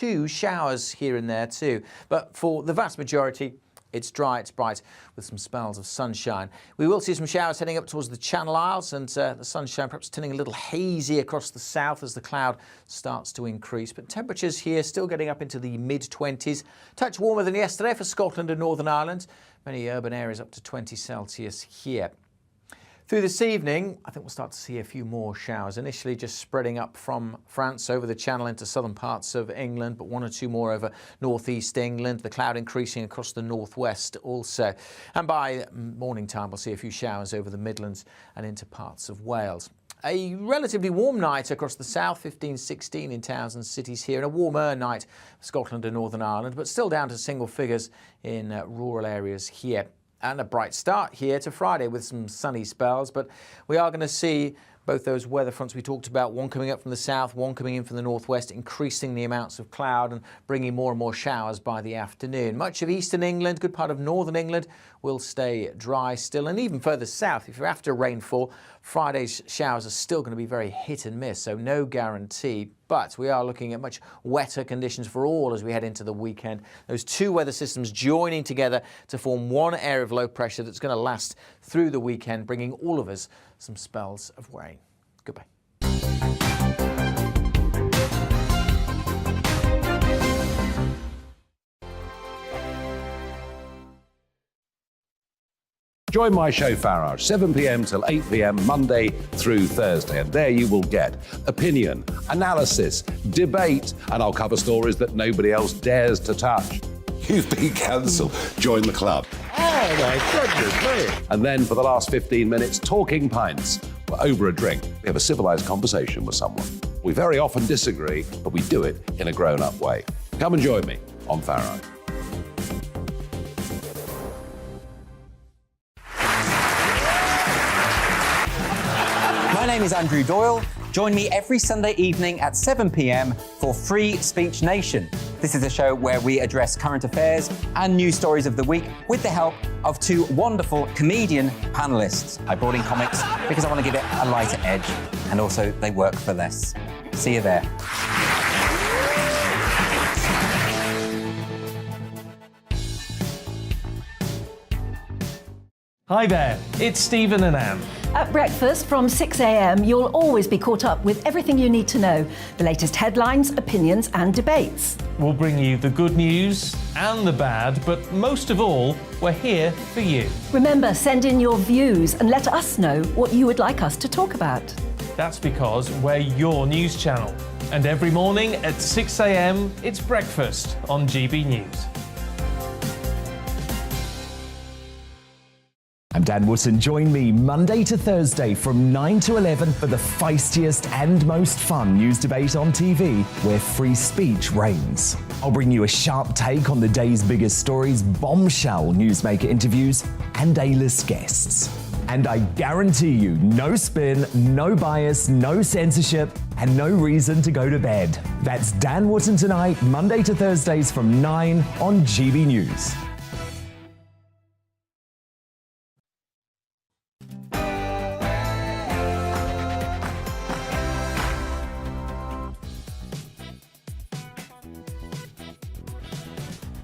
2 showers here and there too. But for the vast majority, it's dry, it's bright, with some spells of sunshine. We will see some showers heading up towards the Channel Isles, and the sunshine perhaps turning a little hazy across the south as the cloud starts to increase. But temperatures here still getting up into the mid-20s. Touch warmer than yesterday for Scotland and Northern Ireland. Many urban areas up to 20 Celsius here. Through this evening, I think we'll start to see a few more showers, initially just spreading up from France over the Channel into southern parts of England, but 1 or 2 more over northeast England, the cloud increasing across the northwest also. And by morning time, we'll see a few showers over the Midlands and into parts of Wales. A relatively warm night across the south, 15, 16 in towns and cities here, and a warmer night for Scotland and Northern Ireland, but still down to single figures in rural areas here. And a bright start here to Friday with some sunny spells, but we are going to see both those weather fronts we talked about, one coming up from the south, one coming in from the northwest, increasing the amounts of cloud and bringing more and more showers by the afternoon. Much of eastern England, good part of northern England will stay dry still, and even further south, if you're after rainfall, Friday's showers are still going to be very hit and miss, so no guarantee. But we are looking at much wetter conditions for all as we head into the weekend. Those 2 weather systems joining together to form one area of low pressure that's going to last through the weekend, bringing all of us some spells of rain. Goodbye. Join my show Farage, 7 p.m. till 8 p.m. Monday through Thursday, and there you will get opinion, analysis, debate, and I'll cover stories that nobody else dares to touch. You've been cancelled. Join the club. Oh my goodness me. And then for the last 15 minutes, talking pints. We're over a drink. We have a civilised conversation with someone. We very often disagree, but we do it in a grown-up way. Come and join me on Farage. My name is Andrew Doyle. Join me every Sunday evening at 7 p.m. for Free Speech Nation. This is a show where we address current affairs and news stories of the week with the help of 2 wonderful comedian panellists. I brought in comics because I want to give it a lighter edge, and also they work for less. See you there. Hi there, it's Stephen and Anne. At breakfast from 6 a.m, you'll always be caught up with everything you need to know, the latest headlines, opinions and debates. We'll bring you the good news and the bad, but most of all, we're here for you. Remember, send in your views and let us know what you would like us to talk about. That's because we're your news channel. And every morning at 6 a.m, it's breakfast on GB News. I'm Dan Wootton. Join me Monday to Thursday from 9 to 11 for the feistiest and most fun news debate on TV, where free speech reigns. I'll bring you a sharp take on the day's biggest stories, bombshell newsmaker interviews, and A-list guests. And I guarantee you, no spin, no bias, no censorship, and no reason to go to bed. That's Dan Wootton Tonight, Monday to Thursdays from 9 on GB News.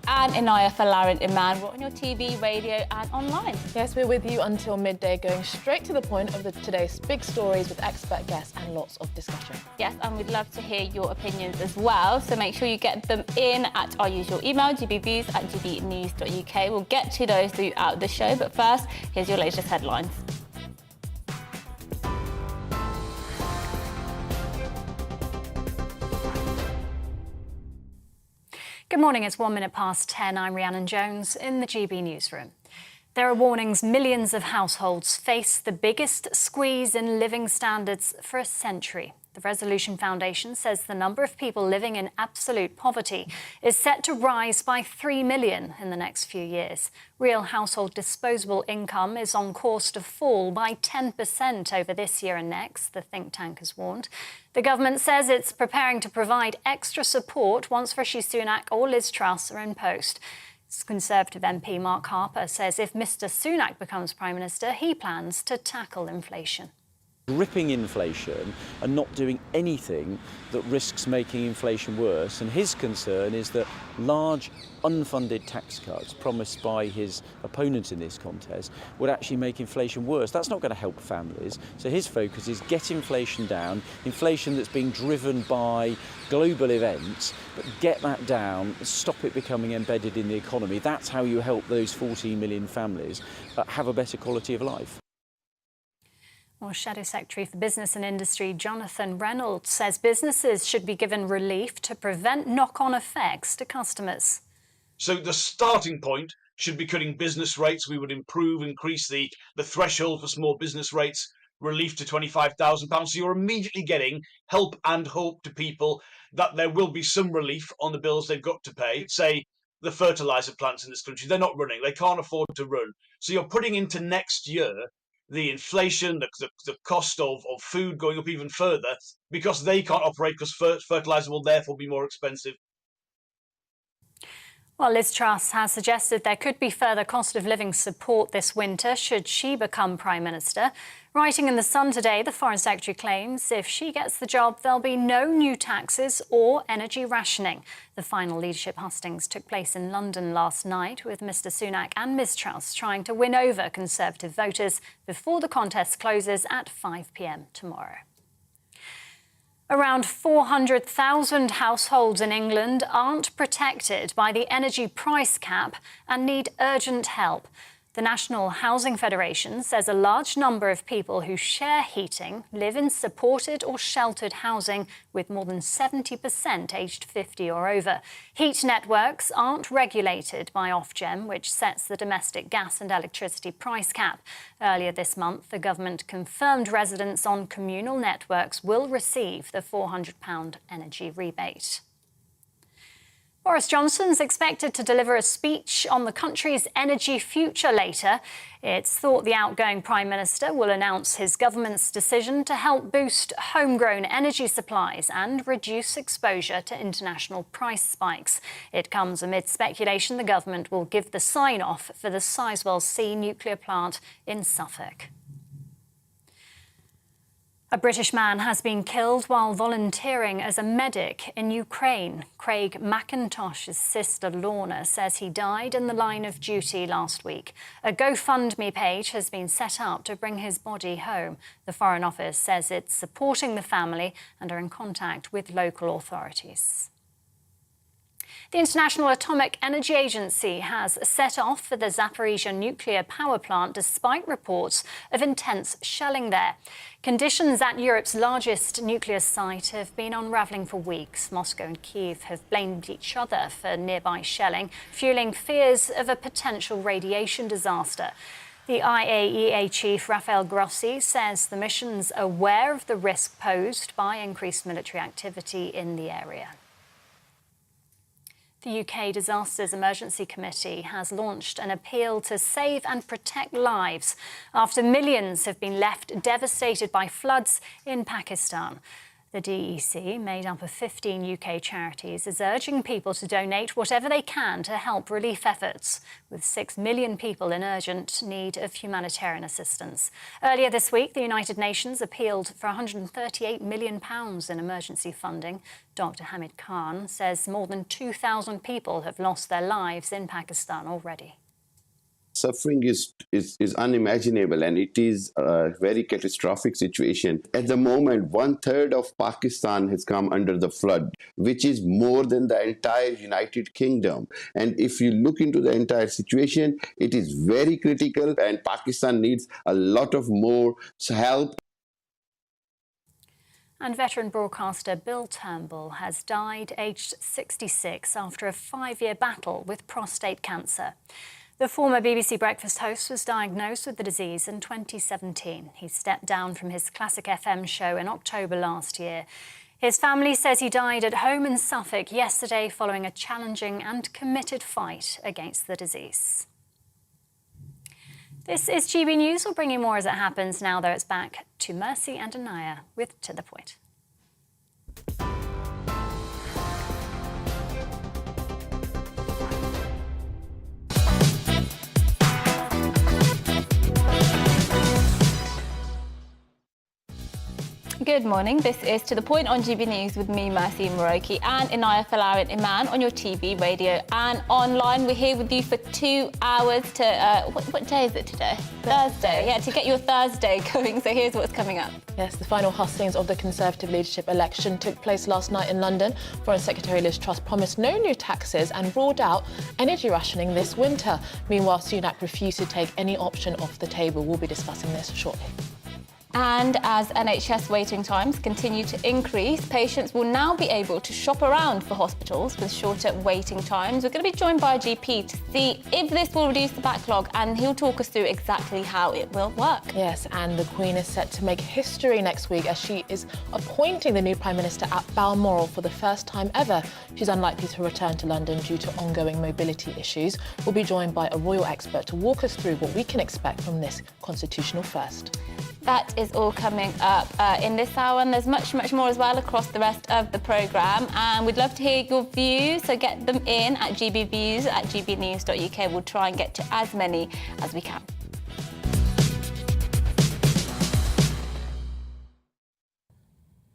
And Inaya Falarin Iman, we're on your TV, radio and online. Yes, we're with you until midday, going straight to the point of today's big stories with expert guests and lots of discussion. Yes, and we'd love to hear your opinions as well, so make sure you get them in at our usual email, gbviews@gbnews.uk. We'll get to those throughout the show, but first, here's your latest headlines. Good morning, it's 1 minute past 10. I'm Rhiannon Jones in the GB newsroom. There are warnings millions of households face the biggest squeeze in living standards for a century. The Resolution Foundation says the number of people living in absolute poverty is set to rise by 3 million in the next few years. Real household disposable income is on course to fall by 10% over this year and next, the think tank has warned. The government says it's preparing to provide extra support once Rishi Sunak or Liz Truss are in post. Conservative MP Mark Harper says if Mr Sunak becomes Prime Minister, he plans to tackle inflation. gripping inflation and not doing anything that risks making inflation worse. And his concern is that large unfunded tax cuts promised by his opponent in this contest would actually make inflation worse. That's not going to help families. So his focus is get inflation down, inflation that's being driven by global events, but get that down, stop it becoming embedded in the economy. That's how you help those 14 million families have a better quality of life. Well, Shadow Secretary for Business and Industry Jonathan Reynolds says businesses should be given relief to prevent knock-on effects to customers. So the starting point should be cutting business rates. We would increase the threshold for small business rates, relief to £25,000. So you're immediately getting help and hope to people that there will be some relief on the bills they've got to pay. Say the fertiliser plants in this country, they're not running. They can't afford to run. So you're putting into next year the inflation, the cost of food going up even further because they can't operate because fertiliser will therefore be more expensive. Well, Liz Truss has suggested there could be further cost of living support this winter should she become Prime Minister. Writing in The Sun today, the Foreign Secretary claims if she gets the job, there'll be no new taxes or energy rationing. The final leadership hustings took place in London last night, with Mr Sunak and Ms Truss trying to win over Conservative voters before the contest closes at 5 p.m. tomorrow. Around 400,000 households in England aren't protected by the energy price cap and need urgent help. The National Housing Federation says a large number of people who share heating live in supported or sheltered housing, with more than 70% aged 50 or over. Heat networks aren't regulated by Ofgem, which sets the domestic gas and electricity price cap. Earlier this month, the government confirmed residents on communal networks will receive the £400 energy rebate. Boris Johnson's expected to deliver a speech on the country's energy future later. It's thought the outgoing Prime Minister will announce his government's decision to help boost homegrown energy supplies and reduce exposure to international price spikes. It comes amid speculation the government will give the sign-off for the Sizewell C nuclear plant in Suffolk. A British man has been killed while volunteering as a medic in Ukraine. Craig McIntosh's sister Lorna says he died in the line of duty last week. A GoFundMe page has been set up to bring his body home. The Foreign Office says it's supporting the family and are in contact with local authorities. The International Atomic Energy Agency has set off for the Zaporizhzhia nuclear power plant despite reports of intense shelling there. Conditions at Europe's largest nuclear site have been unravelling for weeks. Moscow and Kyiv have blamed each other for nearby shelling, fuelling fears of a potential radiation disaster. The IAEA chief, Rafael Grossi, says the mission's aware of the risk posed by increased military activity in the area. The UK Disasters Emergency Committee has launched an appeal to save and protect lives after millions have been left devastated by floods in Pakistan. The DEC, made up of 15 UK charities, is urging people to donate whatever they can to help relief efforts, with 6 million people in urgent need of humanitarian assistance. Earlier this week, the United Nations appealed for £138 million in emergency funding. Dr. Hamid Khan says more than 2,000 people have lost their lives in Pakistan already. Suffering is unimaginable, and it is a very catastrophic situation. At the moment, 1/3 of Pakistan has come under the flood, which is more than the entire United Kingdom. And if you look into the entire situation, it is very critical, and Pakistan needs a lot of more help. And veteran broadcaster Bill Turnbull has died aged 66 after a 5-year battle with prostate cancer. The former BBC Breakfast host was diagnosed with the disease in 2017. He stepped down from his Classic FM show in October last year. His family says he died at home in Suffolk yesterday following a challenging and committed fight against the disease. This is GB News. We'll bring you more as it happens. Now, though, it's back to Mercy and Anaya with To The Point. Good morning. This is To The Point on GB News with me, Mercy Moroki, and Inaya Falarin Iman on your TV, radio and online. We're here with you for 2 hours to... what day is it today? Thursday. Yeah, to get your Thursday going. So here's what's coming up. Yes, the final hustings of the Conservative leadership election took place last night in London. Foreign Secretary Liz Truss promised no new taxes and ruled out energy rationing this winter. Meanwhile, Sunak refused to take any option off the table. We'll be discussing this shortly. And as NHS waiting times continue to increase, patients will now be able to shop around for hospitals with shorter waiting times. We're going to be joined by a GP to see if this will reduce the backlog, and he'll talk us through exactly how it will work. Yes, and the Queen is set to make history next week as she is appointing the new Prime Minister at Balmoral for the first time ever. She's unlikely to return to London due to ongoing mobility issues. We'll be joined by a royal expert to walk us through what we can expect from this constitutional first. That is all coming up in this hour, and there's much, much more as well across the rest of the programme. And we'd love to hear your views, so get them in at gbviews at gbnews.uk. We'll try and get to as many as we can.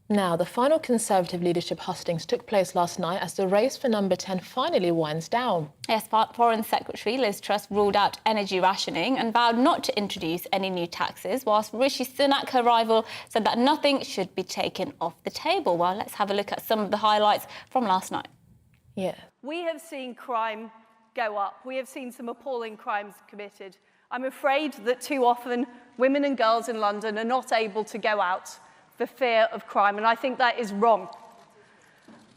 Now, the final Conservative leadership hustings took place last night as the race for number 10 finally winds down. Yes, Foreign Secretary Liz Truss ruled out energy rationing and vowed not to introduce any new taxes, whilst Rishi Sunak, her rival, said that nothing should be taken off the table. Well, let's have a look at some of the highlights from last night. Yeah. We have seen crime go up. We have seen some appalling crimes committed. I'm afraid that too often women and girls in London are not able to go out for fear of crime, and I think that is wrong.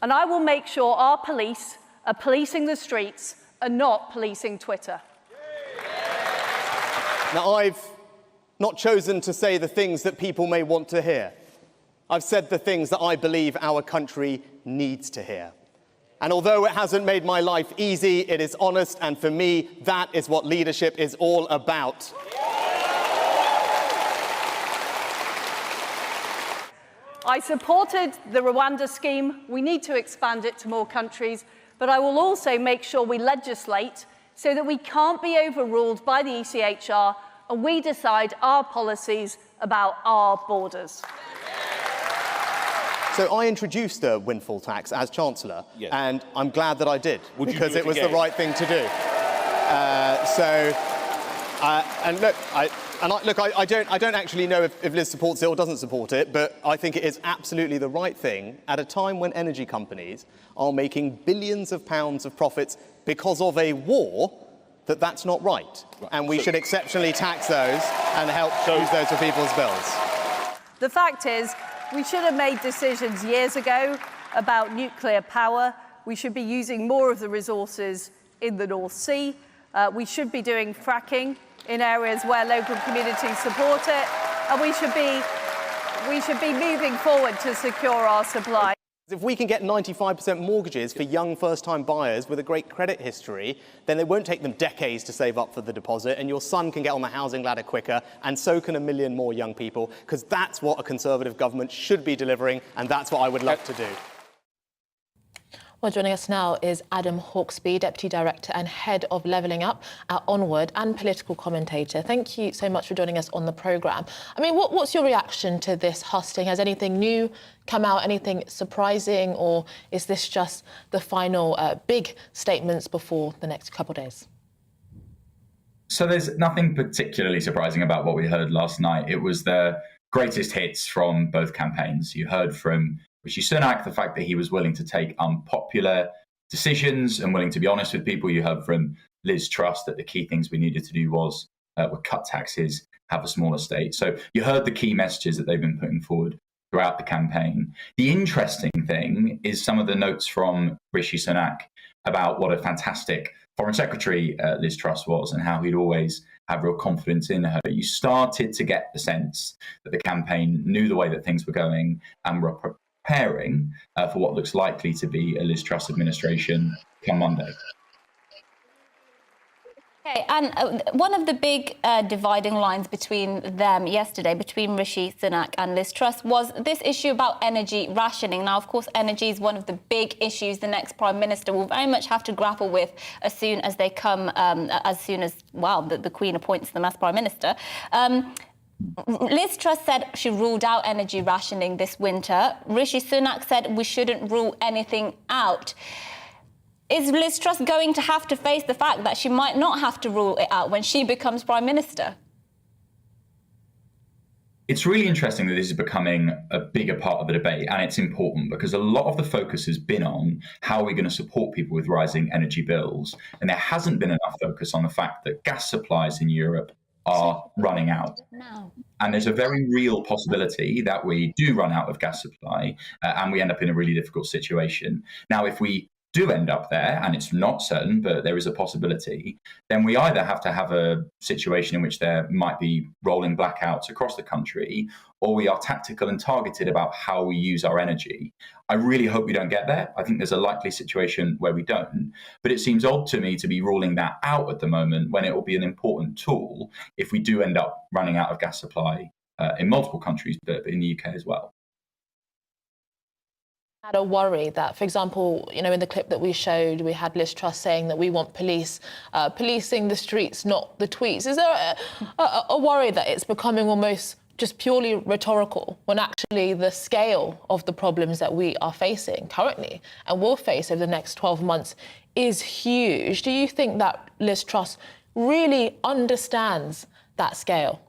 And I will make sure our police are policing the streets and not policing Twitter. Now, I've not chosen to say the things that people may want to hear. I've said the things that I believe our country needs to hear. And although it hasn't made my life easy, it is honest, and for me, that is what leadership is all about. I supported the Rwanda scheme. We need to expand it to more countries, but I will also make sure we legislate so that we can't be overruled by the ECHR and we decide our policies about our borders. So I introduced a windfall tax as Chancellor, and I'm glad that I did, because it was the right thing to do. I don't actually know if Liz supports it or doesn't support it, but I think it is absolutely the right thing at a time when energy companies are making billions of pounds of profits because of a war. That's not right. And we should exceptionally tax those and help use those for people's bills. The fact is, we should have made decisions years ago about nuclear power. We should be using more of the resources in the North Sea. We should be doing fracking in areas where local communities support it, and we should be moving forward to secure our supply. If we can get 95% mortgages for young first-time buyers with a great credit history, then it won't take them decades to save up for the deposit, and your son can get on the housing ladder quicker, and so can 1 million more young people, because that's what a Conservative government should be delivering, and that's what I would love to do. Well, joining us now is Adam Hawksby, Deputy Director and Head of Levelling Up at Onward and political commentator. Thank you so much for joining us on the programme. I mean, what's your reaction to this husting? Has anything new come out, anything surprising, or is this just the final big statements before the next couple of days? So there's nothing particularly surprising about what we heard last night. It was the greatest hits from both campaigns. You heard from Rishi Sunak, the fact that he was willing to take unpopular decisions and willing to be honest with people. You heard from Liz Truss that the key things we needed to do were cut taxes, have a smaller state. So you heard the key messages that they've been putting forward throughout the campaign. The interesting thing is some of the notes from Rishi Sunak about what a fantastic Foreign Secretary Liz Truss was and how he'd always have real confidence in her. You started to get the sense that the campaign knew the way that things were going and were preparing for what looks likely to be a Liz Truss administration come Monday. Okay, and one of the big dividing lines between them yesterday, between Rishi Sunak and Liz Truss, was this issue about energy rationing. Now, of course, energy is one of the big issues the next Prime Minister will very much have to grapple with as soon as they come, the Queen appoints them as Prime Minister. Liz Truss said she ruled out energy rationing this winter. Rishi Sunak said we shouldn't rule anything out. Is Liz Truss going to have to face the fact that she might not have to rule it out when she becomes Prime Minister? It's really interesting that this is becoming a bigger part of the debate, and it's important because a lot of the focus has been on how we're going to support people with rising energy bills, and there hasn't been enough focus on the fact that gas supplies in Europe are running out. And there's a very real possibility that we do run out of gas supply and we end up in a really difficult situation. Now, if we do end up there, and it's not certain, but there is a possibility, then we either have to have a situation in which there might be rolling blackouts across the country, or we are tactical and targeted about how we use our energy. I really hope we don't get there. I think there's a likely situation where we don't, but it seems odd to me to be ruling that out at the moment when it will be an important tool if we do end up running out of gas supply in multiple countries, but in the UK as well. Had a worry that, for example, you know, in the clip that we showed, we had Liz Truss saying that we want police policing the streets, not the tweets. Is there a worry that it's becoming almost just purely rhetorical when actually the scale of the problems that we are facing currently and will face over the next 12 months is huge? Do you think that Liz Truss really understands that scale?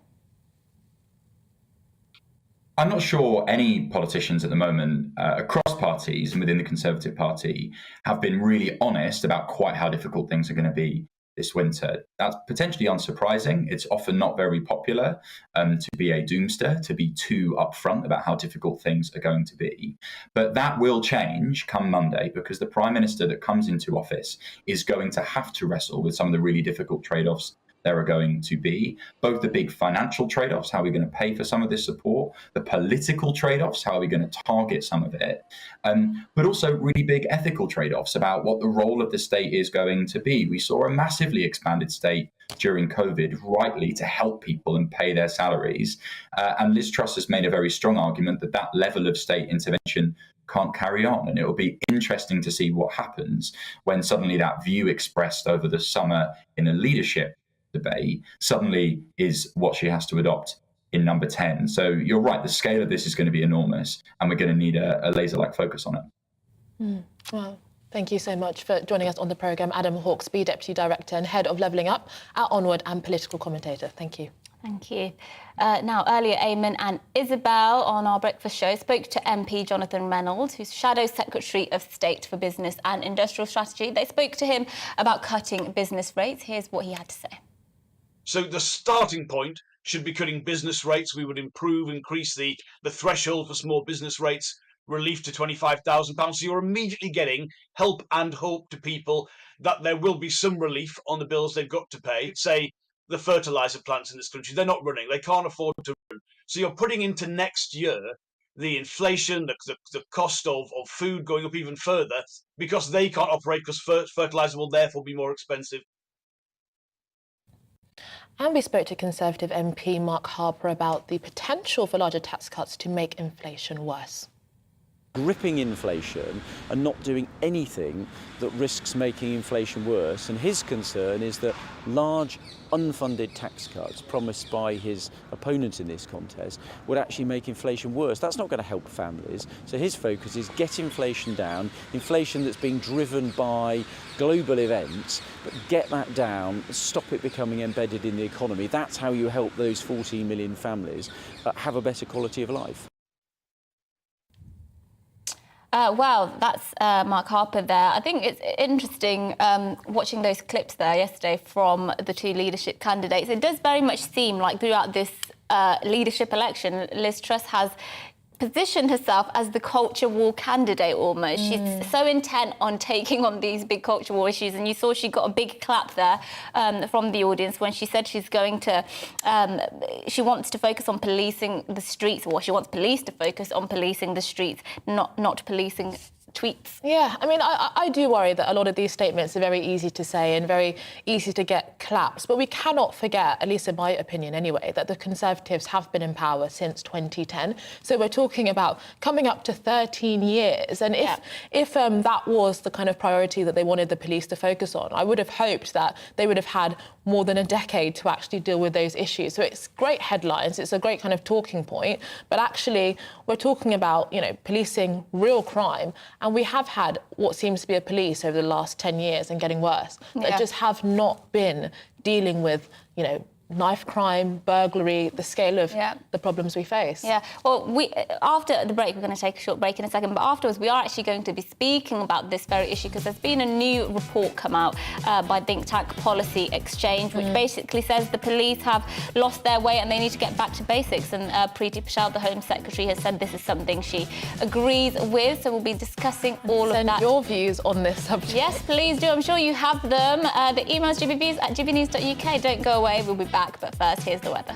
I'm not sure any politicians at the moment across parties and within the Conservative Party have been really honest about quite how difficult things are going to be this winter. That's potentially unsurprising. It's often not very popular to be a doomster, to be too upfront about how difficult things are going to be. But that will change come Monday, because the Prime Minister that comes into office is going to have to wrestle with some of the really difficult trade-offs there are going to be, both the big financial trade-offs, how are we going to pay for some of this support, the political trade-offs, how are we going to target some of it, but also really big ethical trade-offs about what the role of the state is going to be. We saw a massively expanded state during COVID, rightly, to help people and pay their salaries. And Liz Truss has made a very strong argument that that level of state intervention can't carry on. And it will be interesting to see what happens when suddenly that view expressed over the summer in a leadership debate suddenly is what she has to adopt in number 10. So you're right, the scale of this is going to be enormous, and we're going to need a laser-like focus on it. Well, thank you so much for joining us on the programme. Adam Hawksby, Deputy Director and Head of Levelling Up at Onward and political commentator. Thank you. Thank you. Now, earlier, Eamon and Isabel on our breakfast show spoke to MP Jonathan Reynolds, who's Shadow Secretary of State for Business and Industrial Strategy. They spoke to him about cutting business rates. Here's what he had to say. So the starting point should be cutting business rates. We would increase the threshold for small business rates, relief to £25,000. So you're immediately getting help and hope to people that there will be some relief on the bills they've got to pay. Say the fertiliser plants in this country, they're not running. They can't afford to run. So you're putting into next year the inflation, the cost of food going up even further because they can't operate because fertiliser will therefore be more expensive. And we spoke to Conservative MP Mark Harper about the potential for larger tax cuts to make inflation worse. Gripping inflation and not doing anything that risks making inflation worse. And his concern is that large unfunded tax cuts promised by his opponent in this contest would actually make inflation worse. That's not going to help families. So his focus is get inflation down, inflation that's being driven by global events, but get that down, stop it becoming embedded in the economy. That's how you help those 14 million families have a better quality of life. Well, that's Mark Harper there. I think it's interesting watching those clips there yesterday from the two leadership candidates. It does very much seem like throughout this leadership election, Liz Truss has positioned herself as the culture war candidate almost. She's so intent on taking on these big culture war issues, and you saw she got a big clap there from the audience when she said she's going to, she wants to focus on policing the streets, or she wants police to focus on policing the streets, not policing tweets. Yeah, I mean, I do worry that a lot of these statements are very easy to say and very easy to get claps, but we cannot forget, at least in my opinion anyway, that the Conservatives have been in power since 2010. So we're talking about coming up to 13 years. And if that was the kind of priority that they wanted the police to focus on, I would have hoped that they would have had more than a decade to actually deal with those issues. So it's great headlines, it's a great kind of talking point, but actually we're talking about, you know, policing real crime, and we have had what seems to be a police over the last 10 years and getting worse, that just have not been dealing with, you know, knife crime, burglary, the scale of the problems we face. Yeah, well, after the break, we're going to take a short break in a second, but afterwards we are actually going to be speaking about this very issue because there's been a new report come out by think tank Policy Exchange, which basically says the police have lost their way and they need to get back to basics. And Preeti Patel, the Home Secretary, has said this is something she agrees with, so we'll be discussing all of that. Send your views on this subject. Yes, please do. I'm sure you have them. The email's gbviews@gbnews.uk. Don't go away. We'll be back, but first, here's the weather.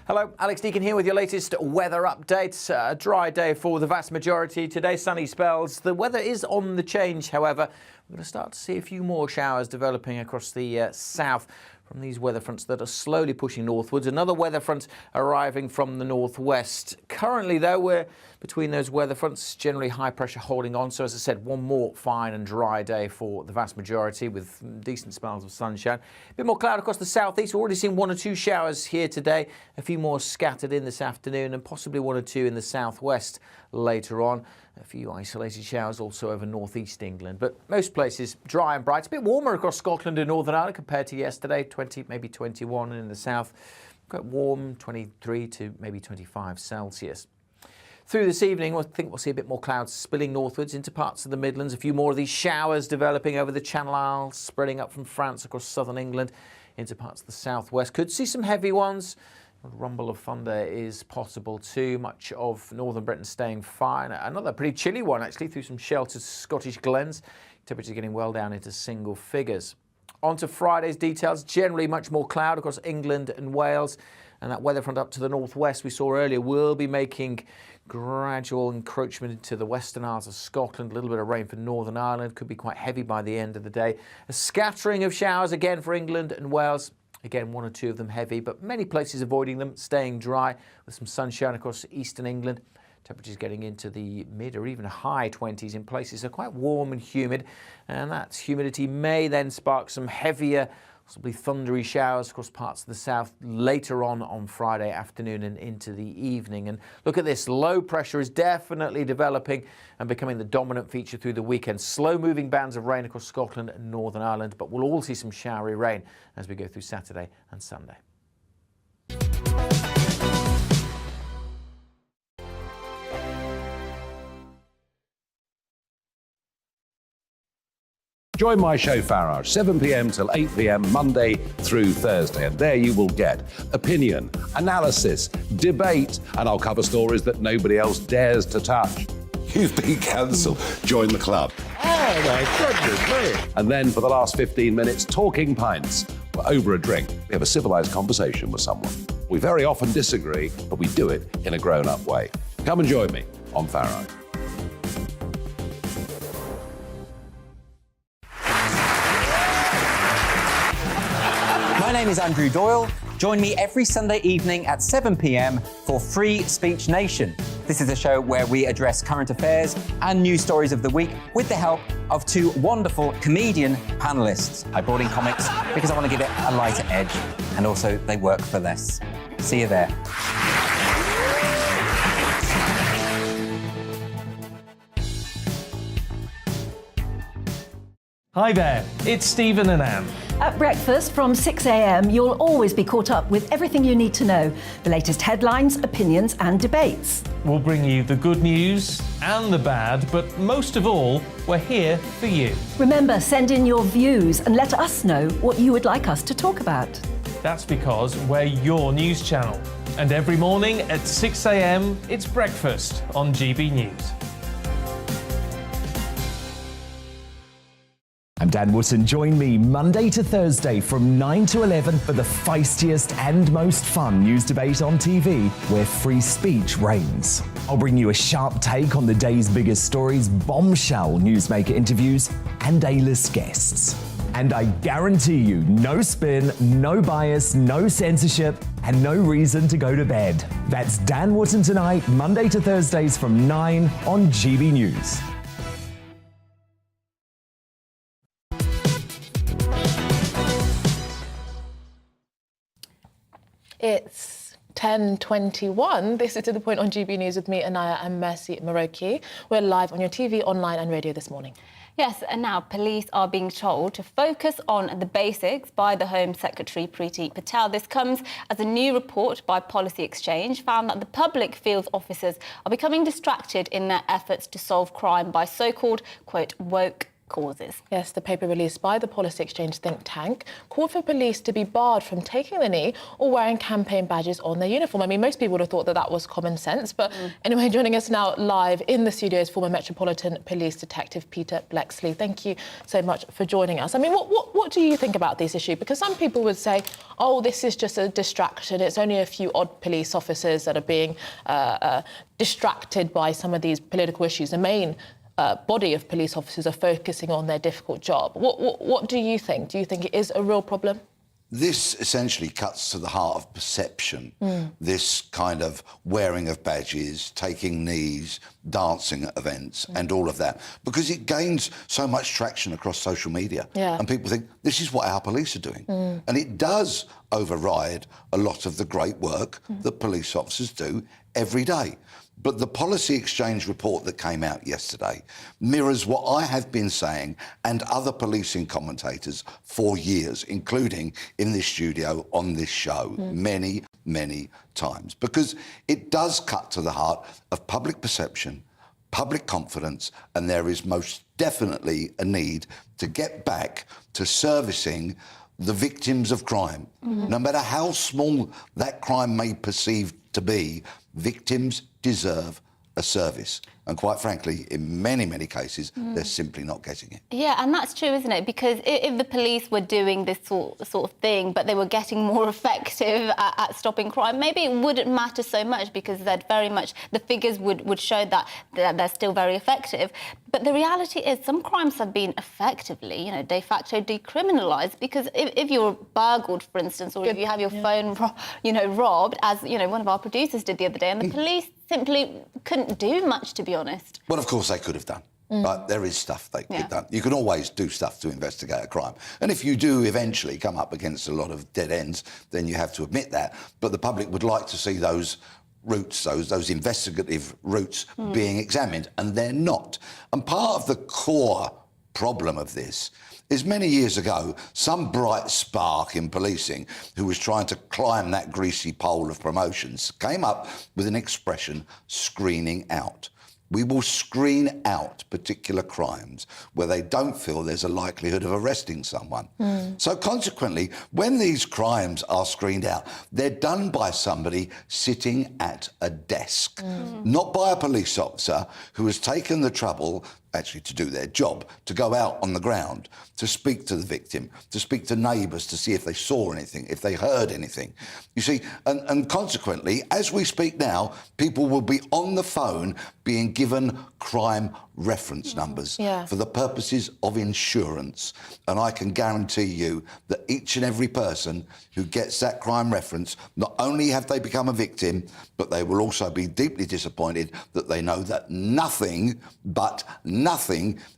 Hello, Alex Deacon here with your latest weather updates. A dry day for the vast majority today, sunny spells. The weather is on the change, however. We're going to start to see a few more showers developing across the south from these weather fronts that are slowly pushing northwards. Another weather front arriving from the northwest. Currently, though, we're between those weather fronts, generally high pressure holding on. So, as I said, one more fine and dry day for the vast majority with decent spells of sunshine. A bit more cloud across the southeast. We've already seen 1 or 2 showers here today. A few more scattered in this afternoon and possibly 1 or 2 in the southwest later on. A few isolated showers also over northeast England, but most places dry and bright. It's a bit warmer across Scotland and Northern Ireland compared to yesterday, 20, maybe 21 in the south. Quite warm, 23 to maybe 25 Celsius. Through this evening, I think we'll see a bit more clouds spilling northwards into parts of the Midlands. A few more of these showers developing over the Channel Isles, spreading up from France across southern England into parts of the southwest. Could see some heavy ones. A rumble of thunder is possible too. Much of northern Britain staying fine. Another pretty chilly one actually through some sheltered Scottish glens. Temperatures getting well down into single figures. On to Friday's details. Generally much more cloud across England and Wales. And that weather front up to the northwest we saw earlier will be making gradual encroachment into the Western Isles of Scotland. A little bit of rain for Northern Ireland. Could be quite heavy by the end of the day. A scattering of showers again for England and Wales. Again, 1 or 2 of them heavy, but many places avoiding them, staying dry with some sunshine across eastern England. Temperatures getting into the mid or even high 20s in places. So quite warm and humid, and that humidity may then spark some heavier, possibly thundery showers across parts of the south later on Friday afternoon and into the evening. And look at this, low pressure is definitely developing and becoming the dominant feature through the weekend. Slow moving bands of rain across Scotland and Northern Ireland, but we'll all see some showery rain as we go through Saturday and Sunday. Join my show Farage, 7 p.m. till 8 p.m. Monday through Thursday. And there you will get opinion, analysis, debate, and I'll cover stories that nobody else dares to touch. You've been cancelled. Join the club. Oh, my goodness me. And then for the last 15 minutes, talking pints. We're over a drink. We have a civilised conversation with someone. We very often disagree, but we do it in a grown-up way. Come and join me on Farage. My name is Andrew Doyle. Join me every Sunday evening at 7 p.m. for Free Speech Nation. This is a show where we address current affairs and news stories of the week with the help of 2 wonderful comedian panellists. I brought in comics because I want to give it a lighter edge, and also they work for less. See you there. Hi there, it's Stephen and Anne. At breakfast from 6 a.m, you'll always be caught up with everything you need to know, the latest headlines, opinions and debates. We'll bring you the good news and the bad, but most of all, we're here for you. Remember, send in your views and let us know what you would like us to talk about. That's because we're your news channel. And every morning at 6 a.m, it's breakfast on GB News. I'm Dan Wootton. Join me Monday to Thursday from 9 to 11 for the feistiest and most fun news debate on TV, where free speech reigns. I'll bring you a sharp take on the day's biggest stories, bombshell newsmaker interviews, and A-list guests. And I guarantee you, no spin, no bias, no censorship, and no reason to go to bed. That's Dan Wootton Tonight, Monday to Thursdays from 9 on GB News. It's 10:21. This is To The Point on GB News with me, Anaya, and Mercy Maroki. We're live on your TV, online and radio this morning. Yes, and now police are being told to focus on the basics by the Home Secretary Priti Patel. This comes as a new report by Policy Exchange found that the public feels officers are becoming distracted in their efforts to solve crime by so-called, quote, woke causes. Yes, the paper released by the Policy Exchange think tank called for police to be barred from taking the knee or wearing campaign badges on their uniform. I mean, most people would have thought that that was common sense, but anyway, joining us now live in the studio is former Metropolitan Police Detective Peter Blexley. Thank you so much for joining us. I mean, what do you think about this issue? Because some people would say, oh, this is just a distraction. It's only a few odd police officers that are being distracted by some of these political issues. The main body of police officers are focusing on their difficult job. What do you think? Do you think it is a real problem? This essentially cuts to the heart of perception, this kind of wearing of badges, taking knees, dancing at events and all of that, because it gains so much traction across social media. And people think, this is what our police are doing. And it does override a lot of the great work that police officers do every day. But the Policy Exchange report that came out yesterday mirrors what I have been saying and other policing commentators for years, including in this studio on this show many, many times, because it does cut to the heart of public perception, public confidence, and there is most definitely a need to get back to servicing the victims of crime. No matter how small that crime may perceive to be, victims deserve a service. And quite frankly, in many, many cases, they're simply not getting it. Yeah, and that's true, isn't it? Because if the police were doing this sort of thing, but they were getting more effective at stopping crime, maybe it wouldn't matter so much because they'd very much, the figures would show that they're still very effective. But the reality is some crimes have been effectively, de facto decriminalised, because if you're burgled, for instance, or if you have your phone, robbed, as, one of our producers did the other day, and the police simply couldn't do much, to be honest. Well, of course they could have done. But there is stuff they could have done. You can always do stuff to investigate a crime. And if you do eventually come up against a lot of dead ends, then you have to admit that. But the public would like to see those routes, those investigative routes being examined, and they're not. And part of the core problem of this is many years ago, some bright spark in policing who was trying to climb that greasy pole of promotions came up with an expression, screening out. We will screen out particular crimes where they don't feel there's a likelihood of arresting someone. So consequently, when these crimes are screened out, they're done by somebody sitting at a desk, not by a police officer who has taken the trouble actually to do their job, to go out on the ground, to speak to the victim, to speak to neighbours, to see if they saw anything, if they heard anything. You see, and consequently, as we speak now, people will be on the phone being given crime reference numbers for the purposes of insurance. And I can guarantee you that each and every person who gets that crime reference, not only have they become a victim, but they will also be deeply disappointed that they know that nothing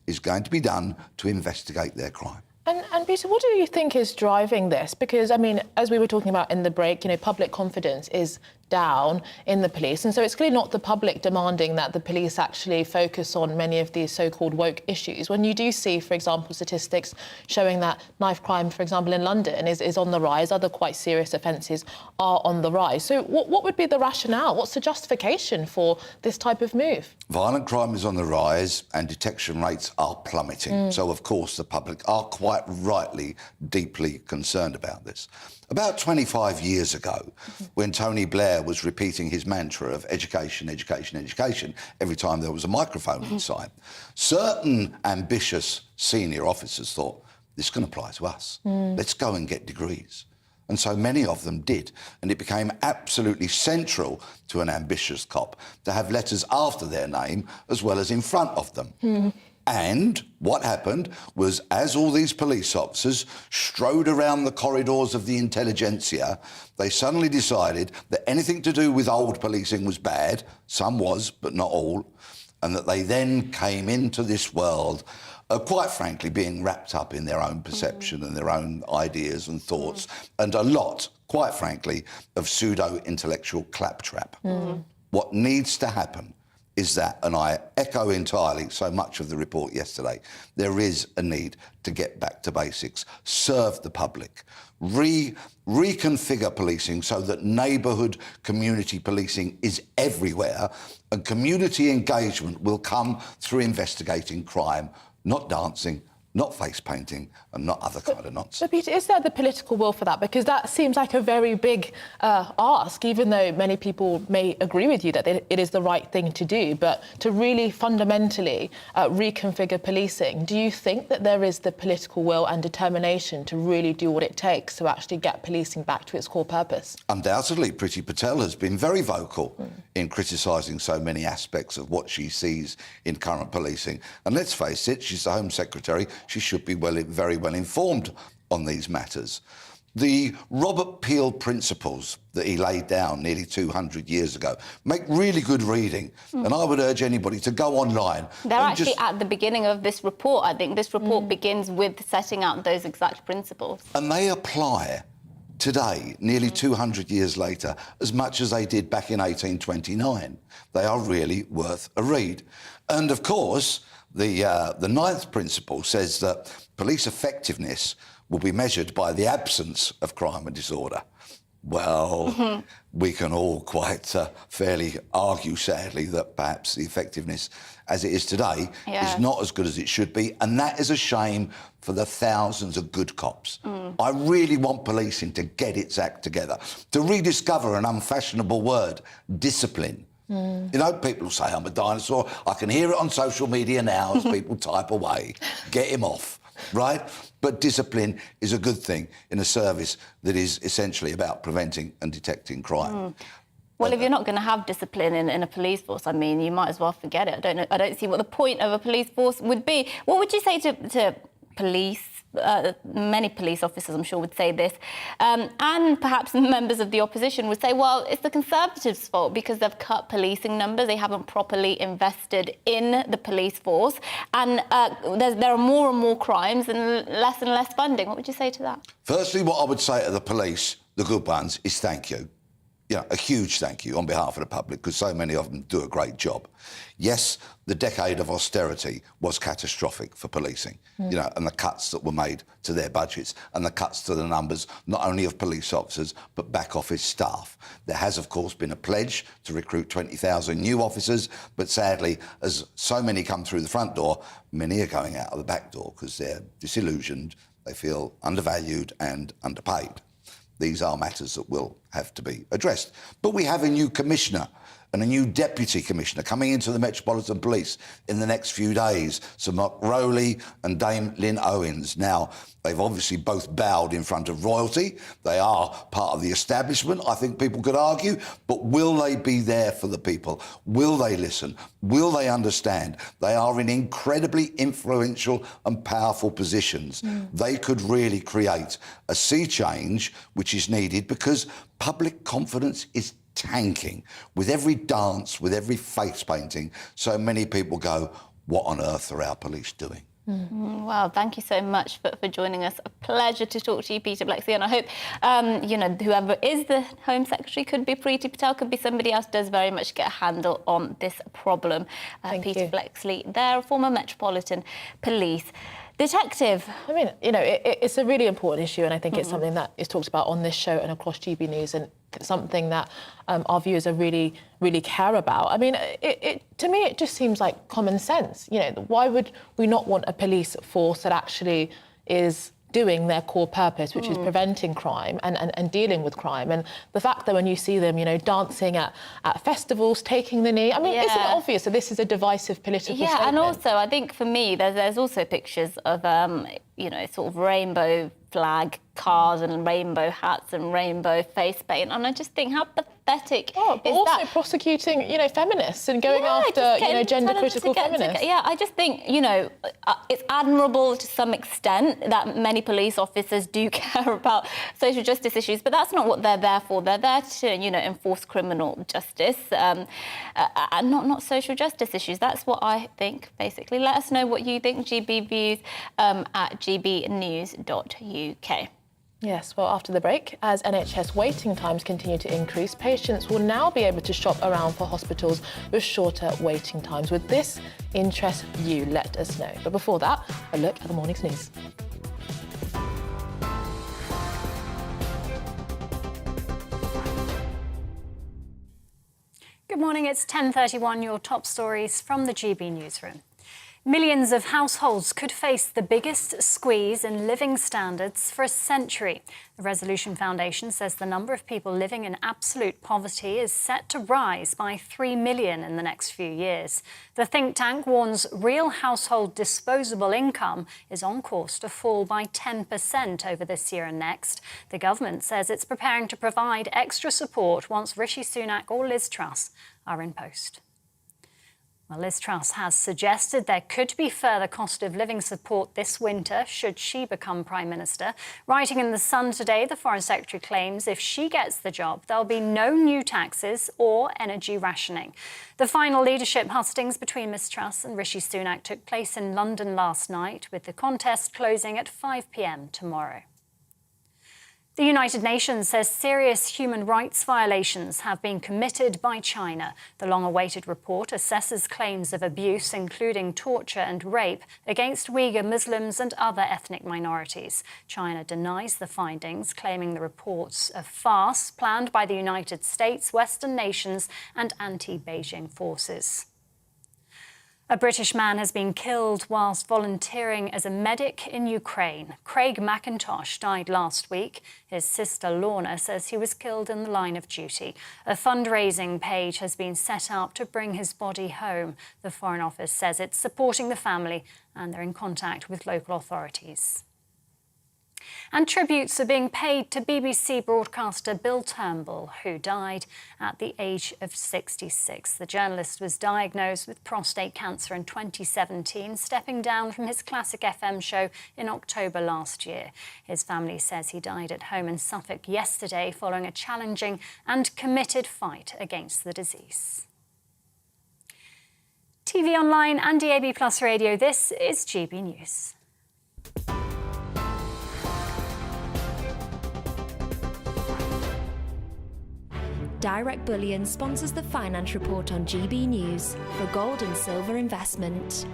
is going to be done to investigate their crime. And Peter, what do you think is driving this? Because, I mean, as we were talking about in the break, public confidence is down in the police. And so it's clearly not the public demanding that the police actually focus on many of these so-called woke issues. When you do see, for example, statistics showing that knife crime, for example, in London is on the rise, other quite serious offences are on the rise. So what would be the rationale? What's the justification for this type of move? Violent crime is on the rise and detection rates are plummeting. So, of course, the public are quite rightly deeply concerned about this. About 25 years ago, when Tony Blair was repeating his mantra of education, education, education every time there was a microphone in sight. Certain ambitious senior officers thought, this can apply to us. Let's go and get degrees. And so many of them did. And it became absolutely central to an ambitious cop to have letters after their name as well as in front of them. And what happened was, as all these police officers strode around the corridors of the intelligentsia, they suddenly decided that anything to do with old policing was bad. Some was, but not all. And that they then came into this world quite frankly, being wrapped up in their own perception and their own ideas and thoughts, and a lot, quite frankly, of pseudo-intellectual claptrap. What needs to happen is that, and I echo entirely so much of the report yesterday, there is a need to get back to basics, serve the public, reconfigure policing so that neighbourhood community policing is everywhere, and community engagement will come through investigating crime, not dancing, not face painting, and not other kind of nonsense. So, Peter, is there the political will for that? Because that seems like a very big ask, even though many people may agree with you that it is the right thing to do. But to really fundamentally reconfigure policing, do you think that there is the political will and determination to really do what it takes to actually get policing back to its core purpose? Undoubtedly, Priti Patel has been very vocal in criticising so many aspects of what she sees in current policing. And let's face it, she's the Home Secretary. She should be very well informed on these matters. The Robert Peel principles that he laid down nearly 200 years ago make really good reading, and I would urge anybody to go online. They're actually at the beginning of this report. I think this report begins with setting out those exact principles. And they apply today, nearly 200 years later, as much as they did back in 1829. They are really worth a read. And of course, the ninth principle says that police effectiveness will be measured by the absence of crime and disorder. Well, we can all quite fairly argue, sadly, that perhaps the effectiveness as it is today is not as good as it should be, and that is a shame for the thousands of good cops. I really want policing to get its act together, to rediscover an unfashionable word, discipline. You know, people say I'm a dinosaur. I can hear it on social media now as people type away. Get him off, right? But discipline is a good thing in a service that is essentially about preventing and detecting crime. Well, if you're not going to have discipline in a police force, I mean, you might as well forget it. I don't see what the point of a police force would be. What would you say to police? Many police officers, I'm sure, would say this, and perhaps members of the opposition would say, well, it's the Conservatives' fault because they've cut policing numbers, they haven't properly invested in the police force, and there are more and more crimes and less funding. What would you say to that? Firstly, what I would say to the police, the good ones, is thank you. You know, a huge thank you on behalf of the public, because so many of them do a great job. Yes, the decade of austerity was catastrophic for policing, you know, and the cuts that were made to their budgets and the cuts to the numbers, not only of police officers, but back office staff. There has, of course, been a pledge to recruit 20,000 new officers, but sadly, as so many come through the front door, many are going out of the back door because they're disillusioned, they feel undervalued and underpaid. These are matters that will have to be addressed. But we have a new commissioner and a new deputy commissioner coming into the Metropolitan Police in the next few days, Sir Mark Rowley and Dame Lynn Owens. Now, they've obviously both bowed in front of royalty. They are part of the establishment, I think people could argue, but will they be there for the people? Will they listen? Will they understand? They are in incredibly influential and powerful positions. They could really create a sea change which is needed, because public confidence is tanking. With every dance, with every face painting, so many people go, what on earth are our police doing? Well, thank you so much for joining us. A pleasure to talk to you, Peter Bleksley, and I hope, you know, whoever is the Home Secretary, could be Priti Patel, could be somebody else, does very much get a handle on this problem. Peter Bleksley, there, former Metropolitan Police Detective. I mean, you know, it's a really important issue, and I think it's something that is talked about on this show and across GB News, and something that our viewers are really care about. I mean, to me, it just seems like common sense. You know, why would we not want a police force that actually is doing their core purpose, which is preventing crime and dealing with crime. And the fact that when you see them, dancing at festivals, taking the knee, I mean, isn't it obvious that this is a divisive political statement? And also, I think for me, there's also pictures of, sort of rainbow flag cars and rainbow hats and rainbow face paint, and I just think how pathetic but is also that? Prosecuting, feminists and going after, gender-critical feminists. I just think, it's admirable to some extent that many police officers do care about social justice issues, but that's not what they're there for. They're there to, enforce criminal justice and not social justice issues. That's what I think, basically. Let us know what you think. GB Views at gbnews.uk. Yes, well, after the break, as NHS waiting times continue to increase, patients will now be able to shop around for hospitals with shorter waiting times. Would this interest you? Let us know. But before that, a look at the morning's news. Good morning, it's 10:31, your top stories from the GB newsroom. Millions of households could face the biggest squeeze in living standards for a century. The Resolution Foundation says the number of people living in absolute poverty is set to rise by 3 million in the next few years. The think tank warns real household disposable income is on course to fall by 10% over this year and next. The government says it's preparing to provide extra support once Rishi Sunak or Liz Truss are in post. Well, Liz Truss has suggested there could be further cost of living support this winter should she become Prime Minister. Writing in The Sun today, the Foreign Secretary claims if she gets the job, there'll be no new taxes or energy rationing. The final leadership hustings between Ms Truss and Rishi Sunak took place in London last night, with the contest closing at 5 p.m. tomorrow. The United Nations says serious human rights violations have been committed by China. The long-awaited report assesses claims of abuse, including torture and rape, against Uyghur Muslims and other ethnic minorities. China denies the findings, claiming the reports a farce planned by the United States, Western nations and anti-Beijing forces. A British man has been killed whilst volunteering as a medic in Ukraine. Craig McIntosh died last week. His sister Lorna says he was killed in the line of duty. A fundraising page has been set up to bring his body home. The Foreign Office says it's supporting the family and they're in contact with local authorities. And tributes are being paid to BBC broadcaster Bill Turnbull, who died at the age of 66. The journalist was diagnosed with prostate cancer in 2017, stepping down from his classic FM show in October last year. His family says he died at home in Suffolk yesterday following a challenging and committed fight against the disease. TV online and DAB+ radio, this is GB News. Direct Bullion sponsors the Finance Report on GB News for gold and silver investment.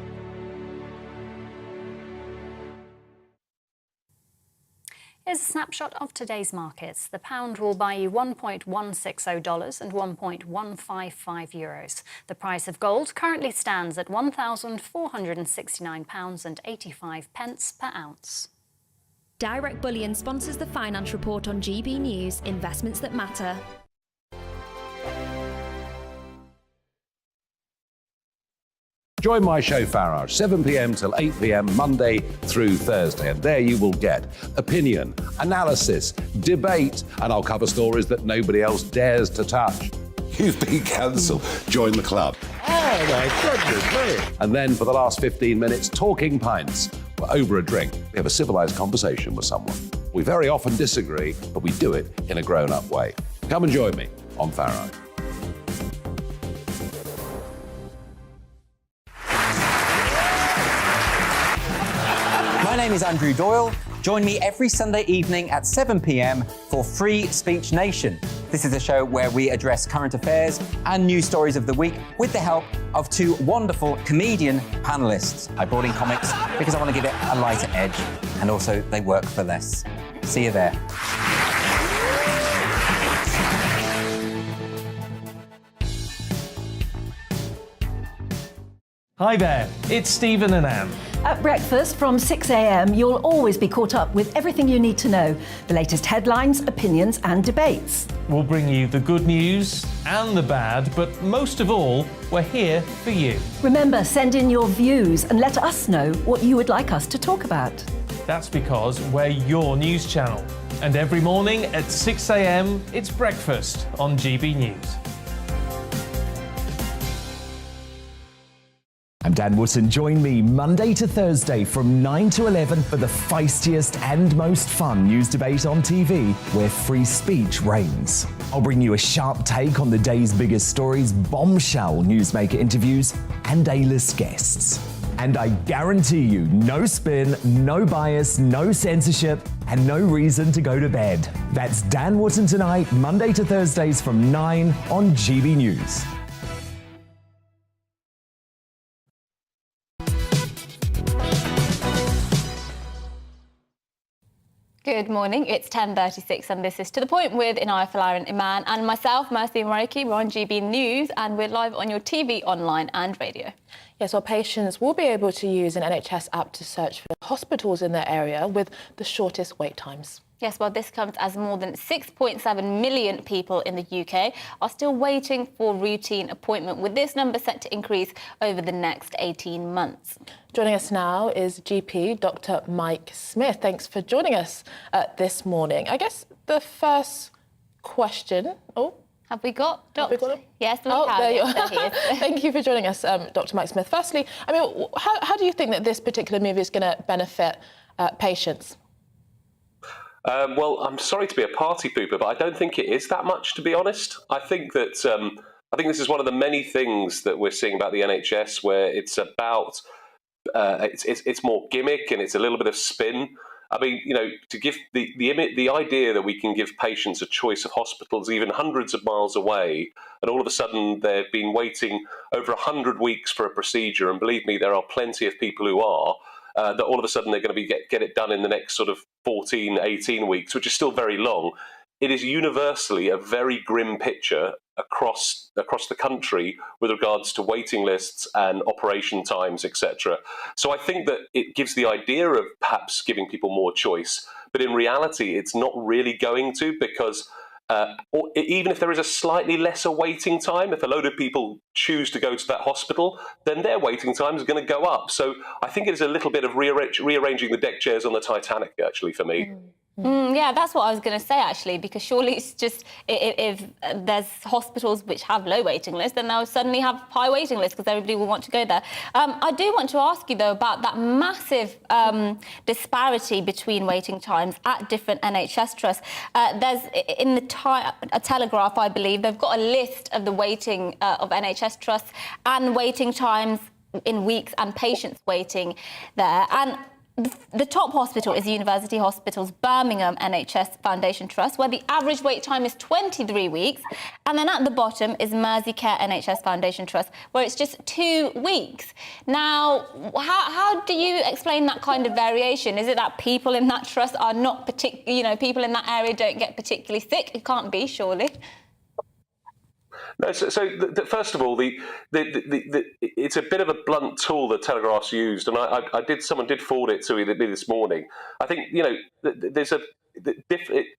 Here's a snapshot of today's markets. The pound will buy you $1.160 and €1.155. The price of gold currently stands at £1,469.85 per ounce. Direct Bullion sponsors the Finance Report on GB News, investments that matter. Join my show Farage, 7 p.m. till 8 p.m. Monday through Thursday, and there you will get opinion, analysis, debate, and I'll cover stories that nobody else dares to touch. You've been cancelled. Join the club. Oh, my goodness me. And then for the last 15 minutes, talking pints. We're over a drink. We have a civilised conversation with someone. We very often disagree, but we do it in a grown-up way. Come and join me on Farage. My name is Andrew Doyle. Join me every Sunday evening at 7 p.m. for Free Speech Nation. This is a show where we address current affairs and news stories of the week with the help of two wonderful comedian panellists. I brought in comics because I want to give it a lighter edge, and also they work for less. See you there. Hi there, it's Stephen and Anne. At breakfast from 6 a.m, you'll always be caught up with everything you need to know, the latest headlines, opinions and debates. We'll bring you the good news and the bad, but most of all, we're here for you. Remember, send in your views and let us know what you would like us to talk about. That's because we're your news channel. And every morning at 6 a.m, it's breakfast on GB News. I'm Dan Wootton. Join me Monday to Thursday from 9 to 11 for the feistiest and most fun news debate on TV, where free speech reigns. I'll bring you a sharp take on the day's biggest stories, bombshell newsmaker interviews, and A-list guests. And I guarantee you, no spin, no bias, no censorship, and no reason to go to bed. That's Dan Wootton Tonight, Monday to Thursdays from 9 on GB News. Good morning, it's 10:36 and this is To The Point with Inaya Falarin Iman and myself, Mercy Mariki. We're on GB News and we're live on your TV, online and radio. Yes, well, patients will be able to use an NHS app to search for hospitals in their area with the shortest wait times. Yes, well, this comes as more than 6.7 million people in the UK are still waiting for routine appointment, with this number set to increase over the next 18 months. Joining us now is GP Dr. Mike Smith. Thanks for joining us this morning. I guess the first question... Have we got Dr. Yes, we have. There you are. Thank you for joining us, Dr. Mike Smith. Firstly, I mean, how do you think that this particular move is going to benefit patients? Well, I'm sorry to be a party pooper, but I don't think it is that much, to be honest. I think that this is one of the many things that we're seeing about the NHS, where it's about it's more gimmick and it's a little bit of spin. I mean, you know, to give the idea that we can give patients a choice of hospitals even hundreds of miles away, and all of a sudden they've been waiting over 100 weeks for a procedure, and believe me, there are plenty of people who are. That all of a sudden they're going to be get it done in the next sort of 14, 18 weeks, which is still very long. It is universally a very grim picture across the country with regards to waiting lists and operation times, etc. So I think that it gives the idea of perhaps giving people more choice, but in reality, it's not really going to, because or even if there is a slightly lesser waiting time, if a load of people choose to go to that hospital, then their waiting time is going to go up. So I think it is a little bit of rearranging the deck chairs on the Titanic, actually, for me. Yeah, that's what I was going to say, actually, because surely it's just if there's hospitals which have low waiting lists, then they'll suddenly have high waiting lists because everybody will want to go there. I do want to ask you, though, about that massive disparity between waiting times at different NHS trusts. There's, in the Telegraph, I believe, they've got a list of the waiting of NHS trusts and waiting times in weeks and patients waiting there. And the top hospital is University Hospitals Birmingham NHS Foundation Trust, where the average wait time is 23 weeks. And then at the bottom is Merseycare NHS Foundation Trust, where it's just 2 weeks. Now, how do you explain that kind of variation? Is it that people in that trust are not people in that area don't get particularly sick? It can't be, surely. No, first of all, it's a bit of a blunt tool that Telegraph's used, and someone did forward it to me this morning. I think, you know, there's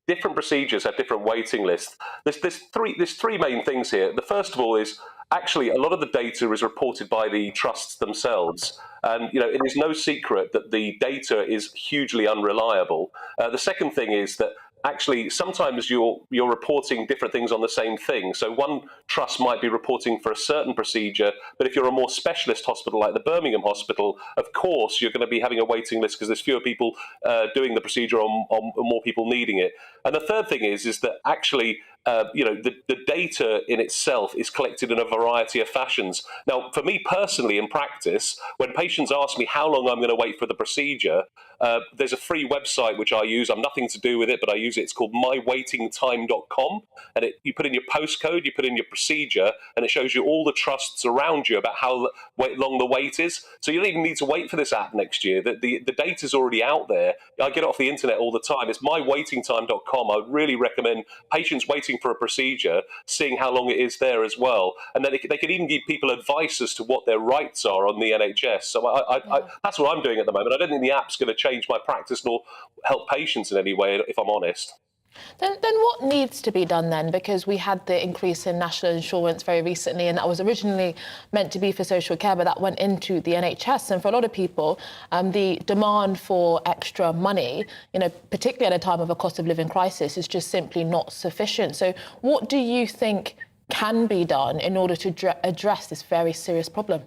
different procedures have different waiting lists. There's three main things here. The first of all is actually a lot of the data is reported by the trusts themselves, and you know it is no secret that the data is hugely unreliable. The second thing is that actually sometimes you're reporting different things on the same thing. So one trust might be reporting for a certain procedure, but if you're a more specialist hospital like the Birmingham Hospital, of course you're going to be having a waiting list because there's fewer people doing the procedure or more people needing it. And the third thing is that actually the data in itself is collected in a variety of fashions. Now, for me personally, in practice, when patients ask me how long I'm going to wait for the procedure, there's a free website which I use. I'm nothing to do with it, but I use it. It's called mywaitingtime.com. And you put in your postcode, you put in your procedure, and it shows you all the trusts around you about how long the wait is. So you don't even need to wait for this app next year. The data's already out there. I get it off the internet all the time. It's mywaitingtime.com. I would really recommend patients waiting waiting for a procedure, seeing how long it is there as well. And then they could even give people advice as to what their rights are on the NHS. So that's what I'm doing at the moment. I don't think the app's going to change my practice nor help patients in any way, if I'm honest. Then what needs to be done then? Because we had the increase in national insurance very recently, and that was originally meant to be for social care, but that went into the NHS. And for a lot of people, the demand for extra money, particularly at a time of a cost of living crisis, is just simply not sufficient. So what do you think can be done in order to address this very serious problem?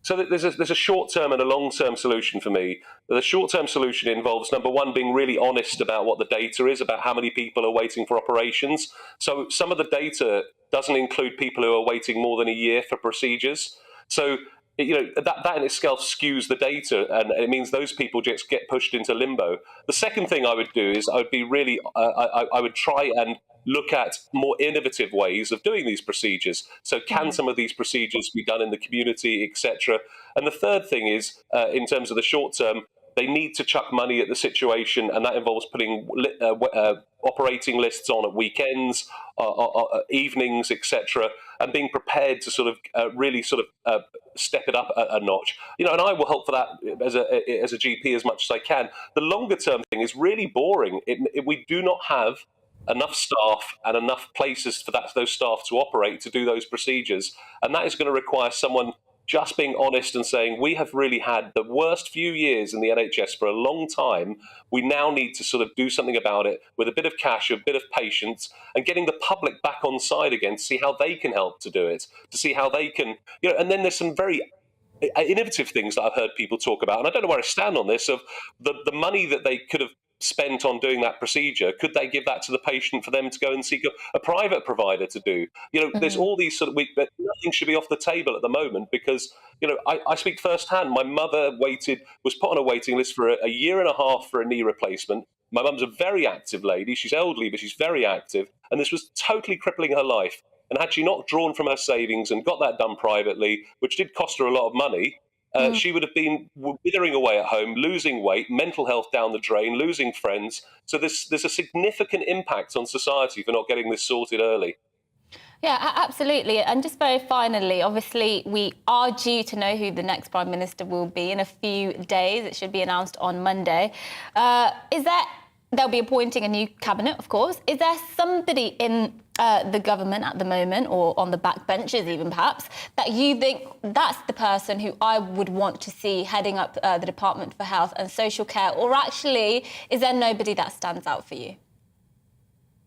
So there's a short-term and a long-term solution for me. The short-term solution involves, number one, being really honest about what the data is, about how many people are waiting for operations. So some of the data doesn't include people who are waiting more than a year for procedures. So that in itself skews the data, and it means those people just get pushed into limbo. The second thing I would do is I would try and look at more innovative ways of doing these procedures. So can some of these procedures be done in the community, etc.? And the third thing is, in terms of the short term, they need to chuck money at the situation, and that involves putting operating lists on at weekends, evenings, etc., and being prepared to sort of really step it up a notch. And I will help for that as a GP as much as I can. The longer term thing is really boring. We do not have enough staff and enough places for those staff to operate to do those procedures, and that is going to require someone just being honest and saying, we have really had the worst few years in the NHS for a long time. We now need to sort of do something about it with a bit of cash, a bit of patience, and getting the public back on side again to see how they can help to do it, to see how they can, and then there's some very innovative things that I've heard people talk about, and I don't know where I stand on this, of the money that they could have spent on doing that procedure, could they give that to the patient for them to go and seek a private provider to do? There's all these sort of, nothing should be off the table at the moment, because I speak firsthand. My mother was put on a waiting list for a year and a half for a knee replacement. My mum's a very active lady. She's elderly, but she's very active, and this was totally crippling her life. And had she not drawn from her savings and got that done privately, which did cost her a lot of money, she would have been withering away at home, losing weight, mental health down the drain, losing friends. So there's a significant impact on society for not getting this sorted early. Yeah, absolutely. And just very finally, obviously, we are due to know who the next Prime Minister will be in a few days. It should be announced on Monday. They'll be appointing a new cabinet, of course. Is there somebody in the government at the moment, or on the backbenches even perhaps, that you think that's the person who I would want to see heading up the Department for Health and Social Care? Or actually, is there nobody that stands out for you?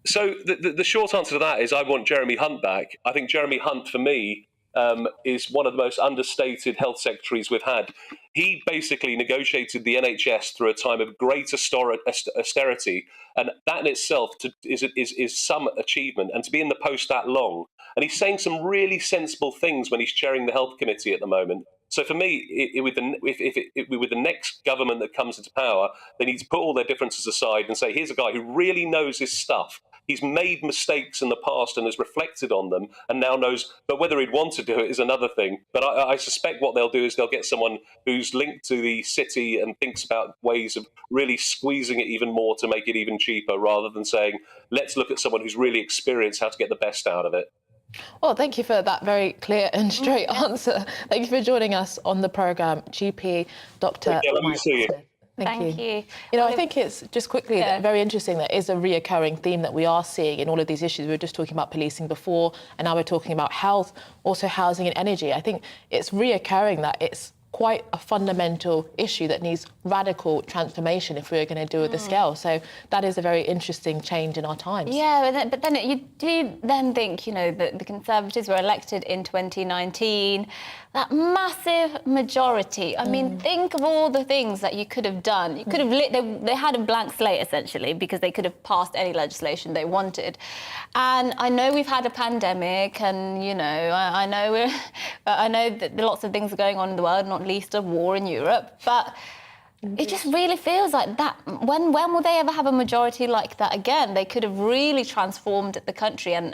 So the short answer to that is I want Jeremy Hunt back. I think Jeremy Hunt, for me, is one of the most understated health secretaries we've had. He basically negotiated the NHS through a time of great austerity, and that in itself is some achievement. And to be in the post that long, and he's saying some really sensible things when he's chairing the Health Committee at the moment. So for me, with the next government that comes into power, they need to put all their differences aside and say, here's a guy who really knows his stuff. He's made mistakes in the past and has reflected on them and now knows, but whether he'd want to do it is another thing. But I suspect what they'll do is they'll get someone who's linked to the city and thinks about ways of really squeezing it even more to make it even cheaper, rather than saying, let's look at someone who's really experienced how to get the best out of it. Well, thank you for that very clear and straight answer. Thank you for joining us on the programme, GP Dr. Lovely to see you. Thank you. I think it's just quickly very interesting. That is a reoccurring theme that we are seeing in all of these issues. We were just talking about policing before, and now we're talking about health, also housing and energy. I think it's reoccurring that it's quite a fundamental issue that needs radical transformation if we're going to do it at the scale. So that is a very interesting change in our times. Yeah, but then you do then think, that the Conservatives were elected in 2019, that massive majority. I mean, think of all the things that you could have done. You could have they had a blank slate, essentially, because they could have passed any legislation they wanted. And I know we've had a pandemic, and, I know that lots of things are going on in the world, not least a war in Europe, but It just really feels like that. When will they ever have a majority like that again? They could have really transformed the country, and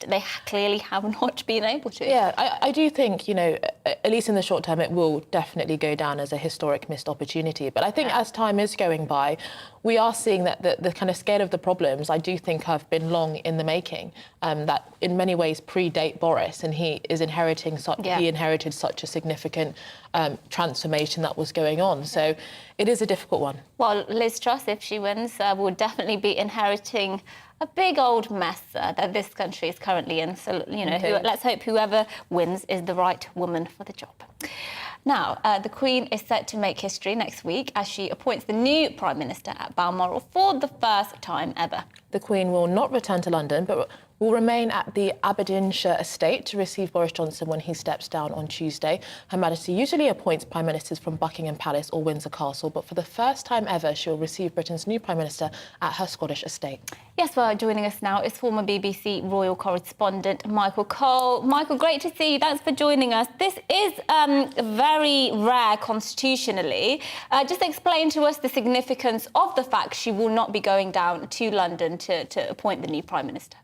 they clearly have not been able to. Yeah, I do think, at least in the short term, it will definitely go down as a historic missed opportunity. But I think as time is going by, we are seeing that the kind of scale of the problems, I do think, have been long in the making, that in many ways predate Boris, and he inherited such a significant transformation that was going on. So it is a difficult one. Well, Liz Truss, if she wins, will definitely be inheriting a big old mess that this country is currently in. So, let's hope whoever wins is the right woman for the job. Now, the Queen is set to make history next week as she appoints the new Prime Minister at Balmoral for the first time ever. The Queen will not return to London, but will remain at the Aberdeenshire estate to receive Boris Johnson when he steps down on Tuesday. Her Majesty usually appoints Prime Ministers from Buckingham Palace or Windsor Castle, but for the first time ever, she will receive Britain's new Prime Minister at her Scottish estate. Yes, well, joining us now is former BBC royal correspondent Michael Cole. Michael, great to see you. Thanks for joining us. This is very rare constitutionally. Just explain to us the significance of the fact she will not be going down to London to appoint the new Prime Minister.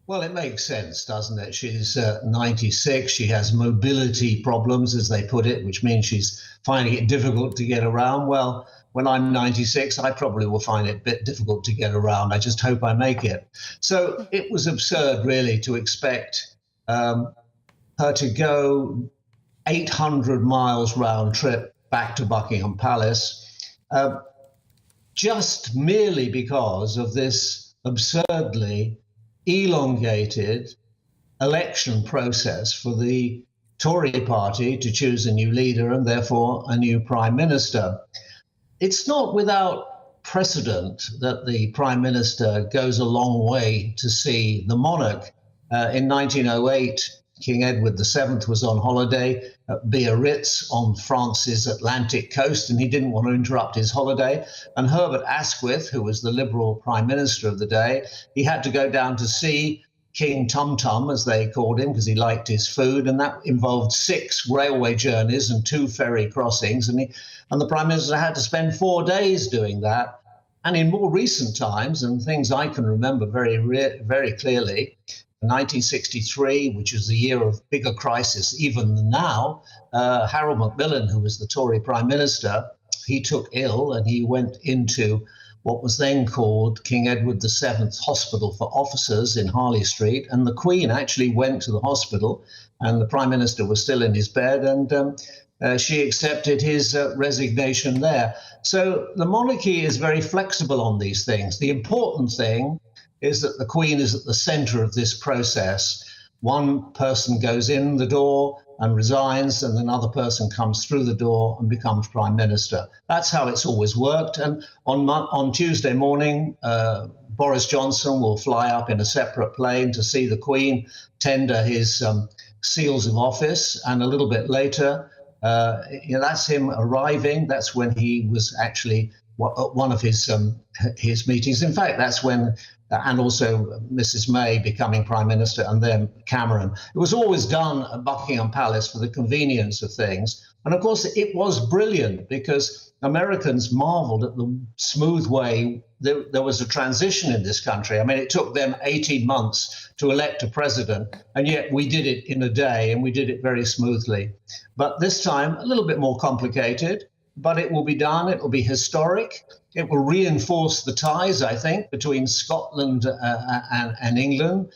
Well, it makes sense, doesn't it? She's 96. She has mobility problems, as they put it, which means she's finding it difficult to get around. Well, when I'm 96, I probably will find it a bit difficult to get around. I just hope I make it. So it was absurd, really, to expect her to go 800 miles round trip back to Buckingham Palace, just merely because of this absurdly elongated election process for the Tory party to choose a new leader and therefore a new prime minister. It's not without precedent that the prime minister goes a long way to see the monarch. In 1908, King Edward VII was on holiday at Biarritz on France's Atlantic coast, and he didn't want to interrupt his holiday. And Herbert Asquith, who was the Liberal Prime Minister of the day, he had to go down to see King Tum Tum, as they called him, because he liked his food, and that involved 6 railway journeys and 2 ferry crossings, and the Prime Minister had to spend 4 days doing that. And in more recent times, and things I can remember very clearly, 1963, which was the year of bigger crisis even than now, Harold Macmillan, who was the Tory Prime Minister, he took ill and he went into what was then called King Edward VII Hospital for Officers in Harley Street, and the Queen actually went to the hospital, and the Prime Minister was still in his bed, and she accepted his resignation there. So the monarchy is very flexible on these things. The important thing is that the Queen is at the centre of this process. One person goes in the door and resigns, and another person comes through the door and becomes Prime Minister. That's how it's always worked. And on Tuesday morning, Boris Johnson will fly up in a separate plane to see the Queen tender his seals of office, and a little bit later, that's him arriving. That's when he was actually at one of his meetings. In fact, that's when and also Mrs. May becoming Prime Minister, and then Cameron. It was always done at Buckingham Palace for the convenience of things. And of course, it was brilliant because Americans marveled at the smooth way there was a transition in this country. I mean, it took them 18 months to elect a president, and yet we did it in a day, and we did it very smoothly. But this time, a little bit more complicated, but it will be done. It will be historic. It will reinforce the ties, I think, between Scotland and England,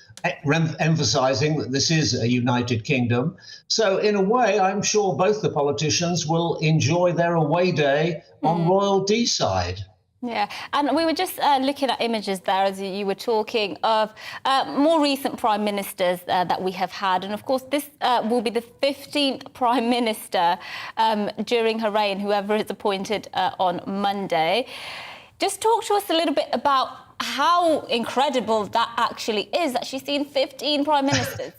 emphasising that this is a united kingdom. So in a way, I'm sure both the politicians will enjoy their away day on Royal Deeside. Yeah, and we were just looking at images there as you were talking of more recent prime ministers that we have had. And of course, this will be the 15th prime minister during her reign, whoever is appointed on Monday. Just talk to us a little bit about how incredible that actually is, that she's seen 15 prime ministers.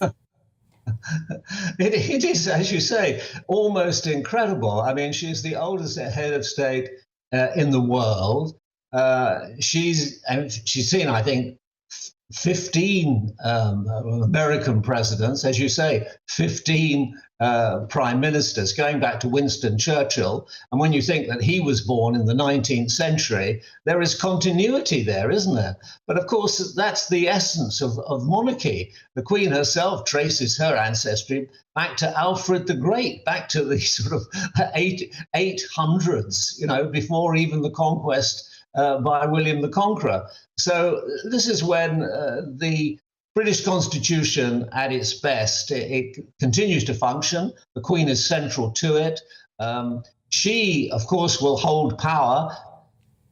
It is, as you say, almost incredible. I mean, she's the oldest head of state in the world. She's seen, I think, 15 American presidents, as you say, 15 prime ministers, going back to Winston Churchill. And when you think that he was born in the 19th century, there is continuity there, isn't there? But of course, that's the essence of monarchy. The Queen herself traces her ancestry back to Alfred the Great, back to the sort of 800s, before even the conquest by William the Conqueror. So this is when the British Constitution at its best, it continues to function. The Queen is central to it. She, of course, will hold power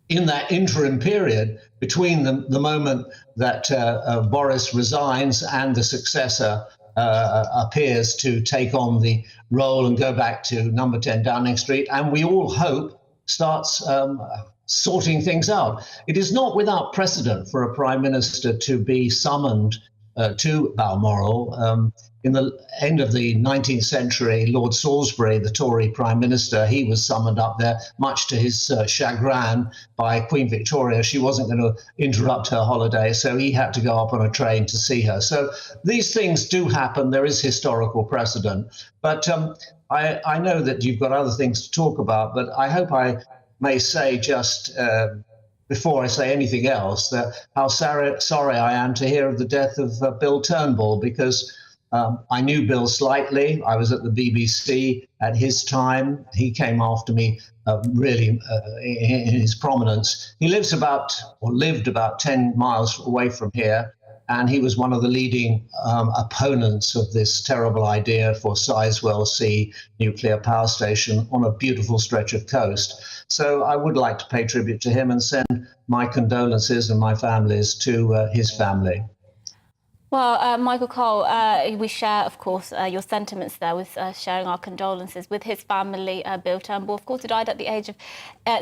in that interim period between the moment that Boris resigns and the successor appears to take on the role and go back to number 10 Downing Street. And we all hope starts sorting things out. It is not without precedent for a prime minister to be summoned to Balmoral. In the end of the 19th century, Lord Salisbury, the Tory prime minister, he was summoned up there, much to his chagrin, by Queen Victoria. She wasn't going to interrupt her holiday, so he had to go up on a train to see her. So these things do happen. There is historical precedent. But I know that you've got other things to talk about, but I hope I may say just before I say anything else, that how sorry I am to hear of the death of Bill Turnbull, because I knew Bill slightly. I was at the BBC at his time. He came after me really in his prominence. He lived about 10 miles away from here, and he was one of the leading opponents of this terrible idea for Sizewell C nuclear power station on a beautiful stretch of coast. So I would like to pay tribute to him and send my condolences and my family's to his family. Well, Michael Cole, we share, of course, your sentiments there with sharing our condolences with his family. Bill Turnbull, of course, who died at the age of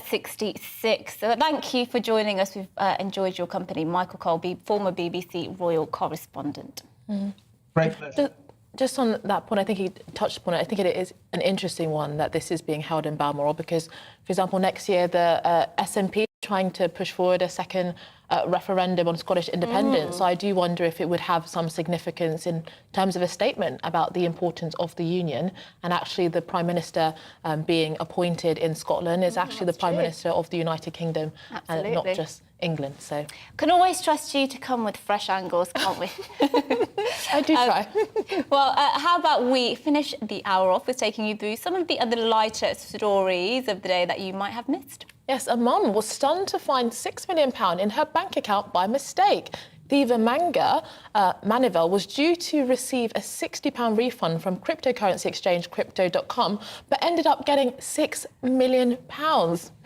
66. So thank you for joining us. We've enjoyed your company. Michael Cole, former BBC royal correspondent. Mm-hmm. Great pleasure. Just on that point, I think he touched upon it. I think it is an interesting one that this is being held in Balmoral because, for example, next year the SNP is trying to push forward a second referendum on Scottish independence. So I do wonder if it would have some significance in terms of a statement about the importance of the union, and actually the Prime Minister being appointed in Scotland is actually the Prime Minister of the United Kingdom and not just England. So can always trust you to come with fresh angles, can't we? I do try. Well, how about we finish the hour off with taking you through some of the other lighter stories of the day that you might have missed. Yes, a mum was stunned to find £6 million in her bank account by mistake. Diva Manivel was due to receive a £60 refund from cryptocurrency exchange Crypto.com, but ended up getting £6 million.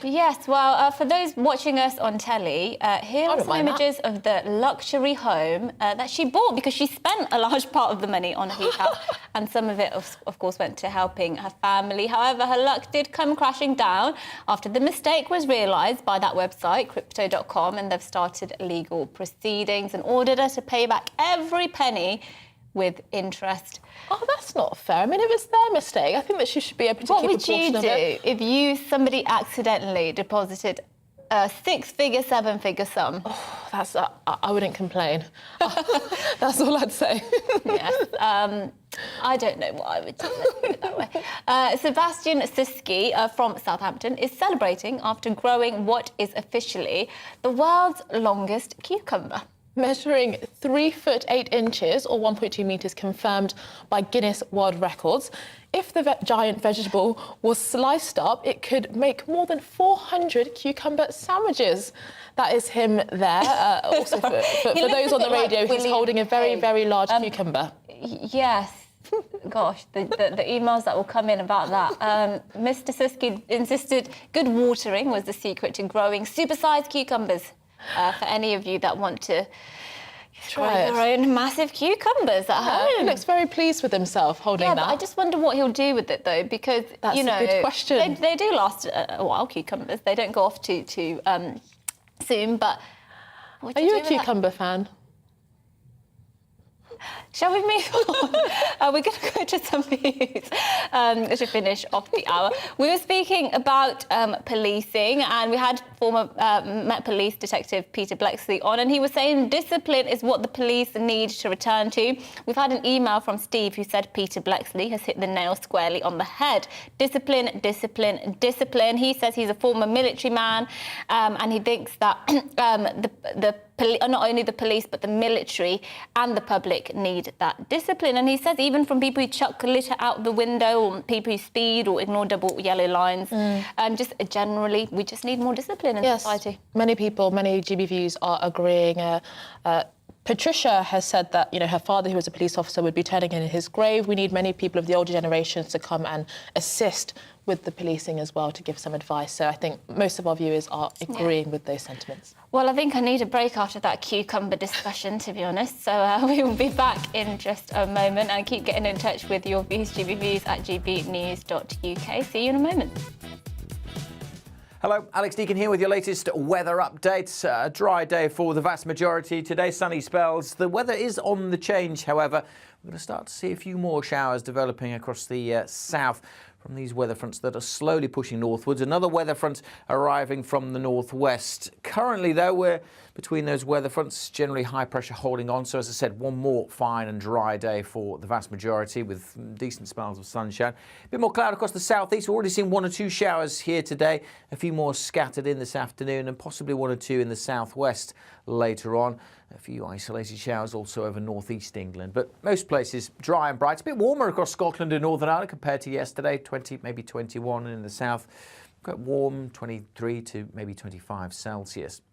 Yes, well, for those watching us on telly, here are some images of the luxury home that she bought because she spent a large part of the money on her house, and some of it, of course, went to helping her family. However, her luck did come crashing down after the mistake was realised by that website, Crypto.com, and they've started legal proceedings and ordered her to pay back every penny with interest. Oh, that's not fair. I mean, it was their mistake. I think that she should be able to keep a portion of it. What would you do if somebody accidentally deposited a six-figure, seven-figure sum? Oh, that's I wouldn't complain. That's all I'd say. Yes. I don't know what I would do. Let's put it that way. Sebastian Siski from Southampton is celebrating after growing what is officially the world's longest cucumber. Measuring 3 foot 8 inches or 1.2 metres confirmed by Guinness World Records. If the giant vegetable was sliced up, it could make more than 400 cucumber sandwiches. That is him there. Also, for those on the radio, he's holding a very, very large cucumber. Yes. Gosh, the emails that will come in about that. Mr. Siski insisted good watering was the secret to growing super-sized cucumbers. For any of you that want to try your own massive cucumbers at home. He looks very pleased with himself holding that. But I just wonder what he'll do with it, though, because, that's a good question. They do last a while, cucumbers. They don't go off too soon, but... Are you a cucumber fan? Shall we move on? We're going to go to some news to finish off the hour. We were speaking about policing, and we had former Met Police Detective Peter Bleksley on, and he was saying discipline is what the police need to return to. We've had an email from Steve who said Peter Bleksley has hit the nail squarely on the head. Discipline, discipline, discipline. He says he's a former military man, and he thinks that not only the police but the military and the public need that discipline. And he says even from people who chuck litter out the window, or people who speed or ignore double yellow lines, just generally we just need more discipline in society. Many people, many GBVs are agreeing. Patricia has said that, her father, who was a police officer, would be turning in his grave. We need many people of the older generations to come and assist with the policing as well, to give some advice. So I think most of our viewers are agreeing with those sentiments. Well, I think I need a break after that cucumber discussion, to be honest. So we will be back in just a moment, and keep getting in touch with your views, GBViews at gbnews.uk. See you in a moment. Hello, Alex Deacon here with your latest weather updates. A dry day for the vast majority. Today, sunny spells. The weather is on the change, however. We're going to start to see a few more showers developing across the south from these weather fronts that are slowly pushing northwards. Another weather front arriving from the northwest. Currently, though, we're between those weather fronts, generally high pressure holding on. So, as I said, one more fine and dry day for the vast majority with decent spells of sunshine. A bit more cloud across the southeast. We're already seeing 1 or 2 showers here today. A few more scattered in this afternoon, and possibly 1 or 2 in the southwest later on. A few isolated showers also over northeast England, but most places dry and bright. It's a bit warmer across Scotland and Northern Ireland compared to yesterday, 20, maybe 21 in the south. Quite warm, 23 to maybe 25 Celsius.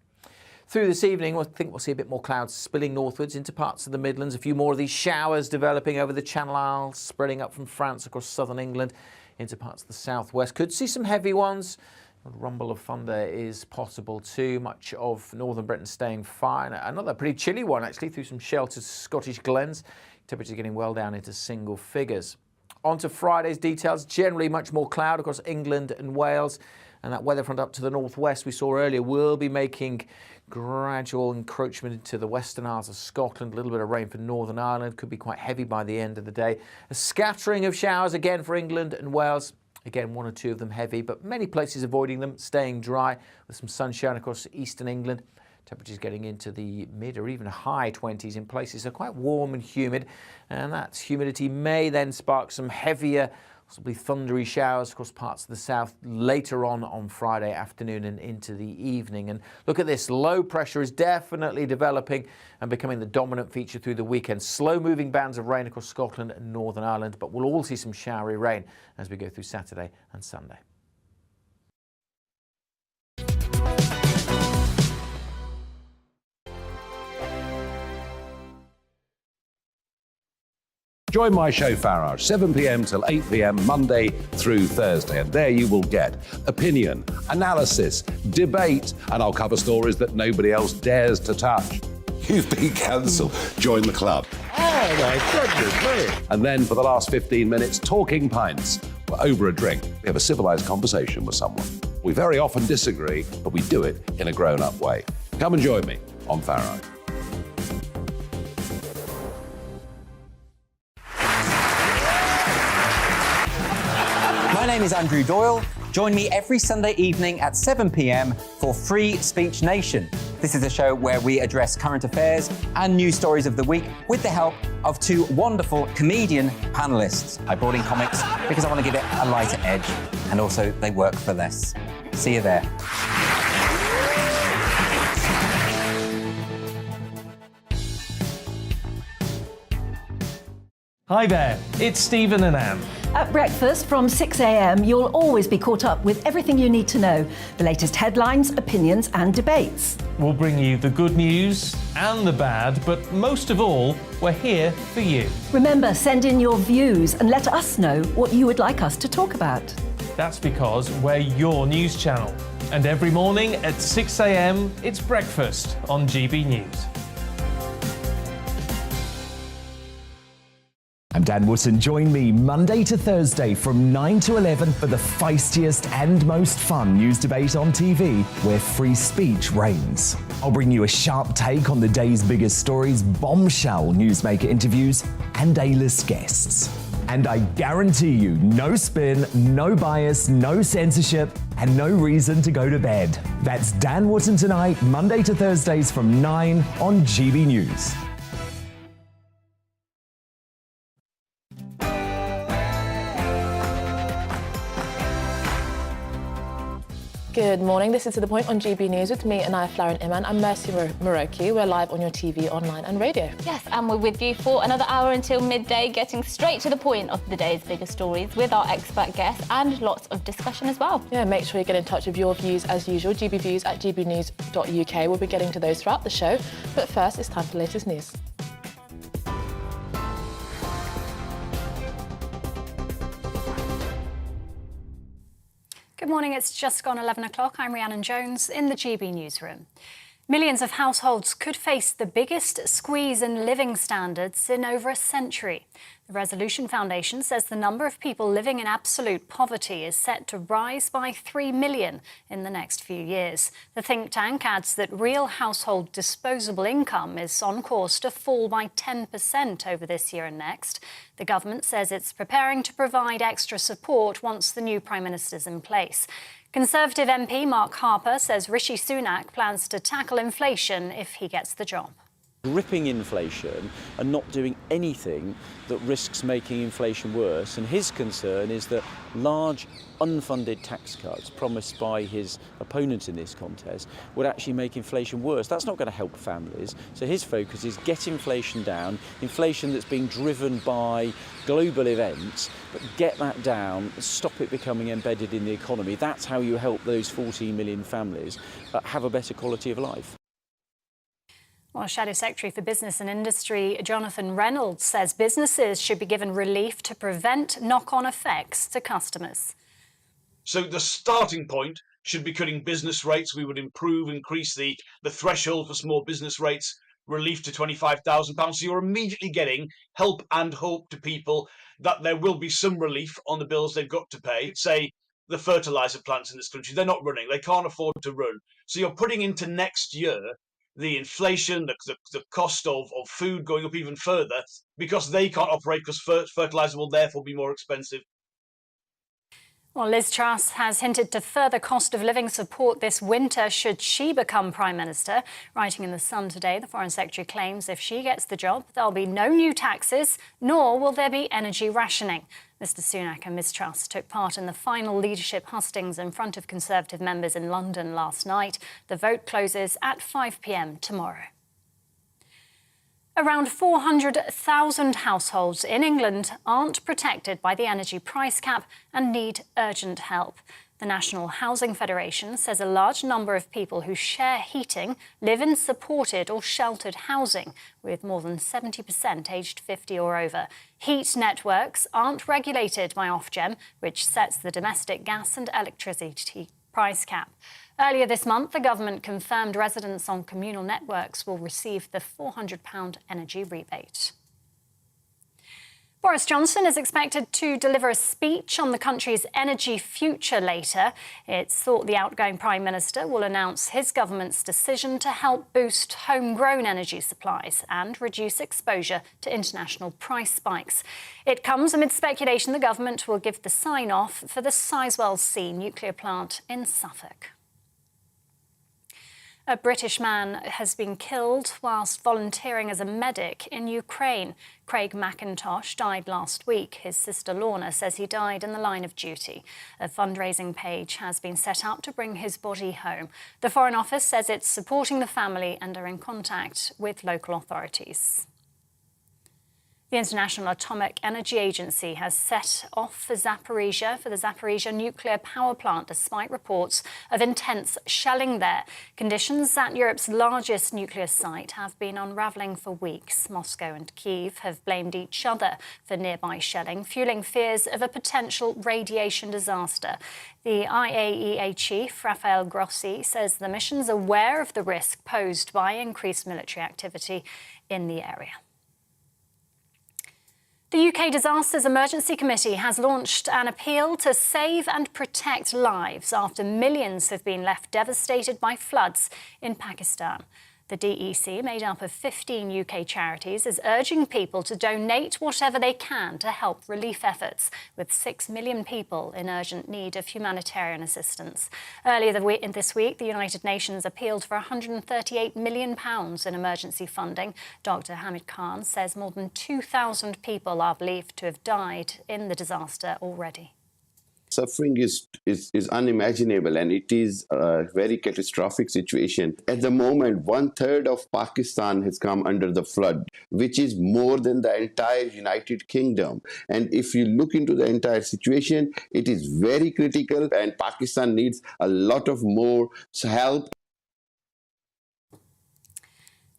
Through this evening, I think we'll see a bit more clouds spilling northwards into parts of the Midlands. A few more of these showers developing over the Channel Isles, spreading up from France across southern England into parts of the southwest. Could see some heavy ones. A rumble of thunder is possible too. Much of northern Britain staying fine. Another pretty chilly one actually through some sheltered Scottish glens. Temperatures getting well down into single figures. On to Friday's details. Generally much more cloud across England and Wales. And that weather front up to the northwest we saw earlier will be making gradual encroachment into the Western Isles of Scotland. A little bit of rain for Northern Ireland. Could be quite heavy by the end of the day. A scattering of showers again for England and Wales. Again, 1 or 2 of them heavy, but many places avoiding them, staying dry with some sunshine across eastern England. Temperatures getting into the mid or even high 20s in places, so quite warm and humid. And that humidity may then spark some heavier, possibly thundery showers across parts of the south later on Friday afternoon and into the evening. And look at this, low pressure is definitely developing and becoming the dominant feature through the weekend. Slow moving bands of rain across Scotland and Northern Ireland, but we'll all see some showery rain as we go through Saturday and Sunday. Join my show Farage, 7 p.m. till 8 p.m. Monday through Thursday. And there you will get opinion, analysis, debate, and I'll cover stories that nobody else dares to touch. You've been cancelled. Join the club. Oh, my goodness me. And then for the last 15 minutes, talking pints. We're over a drink. We have a civilised conversation with someone. We very often disagree, but we do it in a grown-up way. Come and join me on Farage. My name is Andrew Doyle. Join me every Sunday evening at 7 p.m. for Free Speech Nation. This is a show where we address current affairs and news stories of the week with the help of 2 wonderful comedian panellists. I brought in comics because I want to give it a lighter edge, and also they work for less. See you there. Hi there, it's Stephen and Anne. At breakfast from 6 a.m, you'll always be caught up with everything you need to know, the latest headlines, opinions and debates. We'll bring you the good news and the bad, but most of all, we're here for you. Remember, send in your views and let us know what you would like us to talk about. That's because we're your news channel. And every morning at 6 a.m, it's breakfast on GB News. I'm Dan Wootton. Join me Monday to Thursday from 9 to 11 for the feistiest and most fun news debate on TV, where free speech reigns. I'll bring you a sharp take on the day's biggest stories, bombshell newsmaker interviews, and A-list guests. And I guarantee you, no spin, no bias, no censorship, and no reason to go to bed. That's Dan Wootton tonight, Monday to Thursdays from 9 on GB News. Good morning. This is To The Point on GB News with me, Anaya Flaren Iman. I'm Mercy Muroki. We're live on your TV, online and radio. Yes, and we're with you for another hour until midday, getting straight to the point of the day's biggest stories with our expert guests and lots of discussion as well. Yeah, make sure you get in touch with your views as usual, gbviews@gbnews.uk. We'll be getting to those throughout the show. But first, it's time for the latest news. Good morning, it's just gone 11 o'clock. I'm Rhiannon Jones in the GB newsroom. Millions of households could face the biggest squeeze in living standards in over a century. The Resolution Foundation says the number of people living in absolute poverty is set to rise by 3 million in the next few years. The think tank adds that real household disposable income is on course to fall by 10% over this year and next. The government says it's preparing to provide extra support once the new Prime Minister's in place. Conservative MP Mark Harper says Rishi Sunak plans to tackle inflation if he gets the job. Gripping inflation and not doing anything that risks making inflation worse. And his concern is that large unfunded tax cuts promised by his opponent in this contest would actually make inflation worse. That's not going to help families. So his focus is get inflation down, inflation that's being driven by global events, but get that down, stop it becoming embedded in the economy. That's how you help those 14 million families have a better quality of life. Well, Shadow Secretary for Business and Industry Jonathan Reynolds says businesses should be given relief to prevent knock-on effects to customers. So the starting point should be cutting business rates. We would increase the threshold for small business rates, relief to £25,000. So you're immediately getting help and hope to people that there will be some relief on the bills they've got to pay. Say the fertiliser plants in this country, they're not running. They can't afford to run. So you're putting into next year the inflation, the cost of food going up even further because they can't operate because fertiliser will therefore be more expensive. Well, Liz Truss has hinted to further cost of living support this winter should she become Prime Minister. Writing in The Sun today, the Foreign Secretary claims if she gets the job, there'll be no new taxes, nor will there be energy rationing. Mr Sunak and Ms Truss took part in the final leadership hustings in front of Conservative members in London last night. The vote closes at 5 p.m. tomorrow. Around 400,000 households in England aren't protected by the energy price cap and need urgent help. The National Housing Federation says a large number of people who share heating live in supported or sheltered housing, with more than 70% aged 50 or over. Heat networks aren't regulated by Ofgem, which sets the domestic gas and electricity price cap. Earlier this month, the government confirmed residents on communal networks will receive the £400 energy rebate. Boris Johnson is expected to deliver a speech on the country's energy future later. It's thought the outgoing Prime Minister will announce his government's decision to help boost homegrown energy supplies and reduce exposure to international price spikes. It comes amid speculation the government will give the sign-off for the Sizewell C nuclear plant in Suffolk. A British man has been killed whilst volunteering as a medic in Ukraine. Craig McIntosh died last week. His sister Lorna says he died in the line of duty. A fundraising page has been set up to bring his body home. The Foreign Office says it's supporting the family and are in contact with local authorities. The International Atomic Energy Agency has set off for the Zaporizhia nuclear power plant despite reports of intense shelling there. Conditions at Europe's largest nuclear site have been unravelling for weeks. Moscow and Kyiv have blamed each other for nearby shelling, fuelling fears of a potential radiation disaster. The IAEA chief, Rafael Grossi, says the mission's aware of the risk posed by increased military activity in the area. The UK Disasters Emergency Committee has launched an appeal to save and protect lives after millions have been left devastated by floods in Pakistan. The DEC, made up of 15 UK charities, is urging people to donate whatever they can to help relief efforts, with 6 million people in urgent need of humanitarian assistance. Earlier this week, the United Nations appealed for £138 million in emergency funding. Dr. Hamid Khan says more than 2,000 people are believed to have died in the disaster already. Suffering is unimaginable, and it is a very catastrophic situation. At the moment, 1/3 of Pakistan has come under the flood, which is more than the entire United Kingdom. And if you look into the entire situation, it is very critical, and Pakistan needs a lot of more help.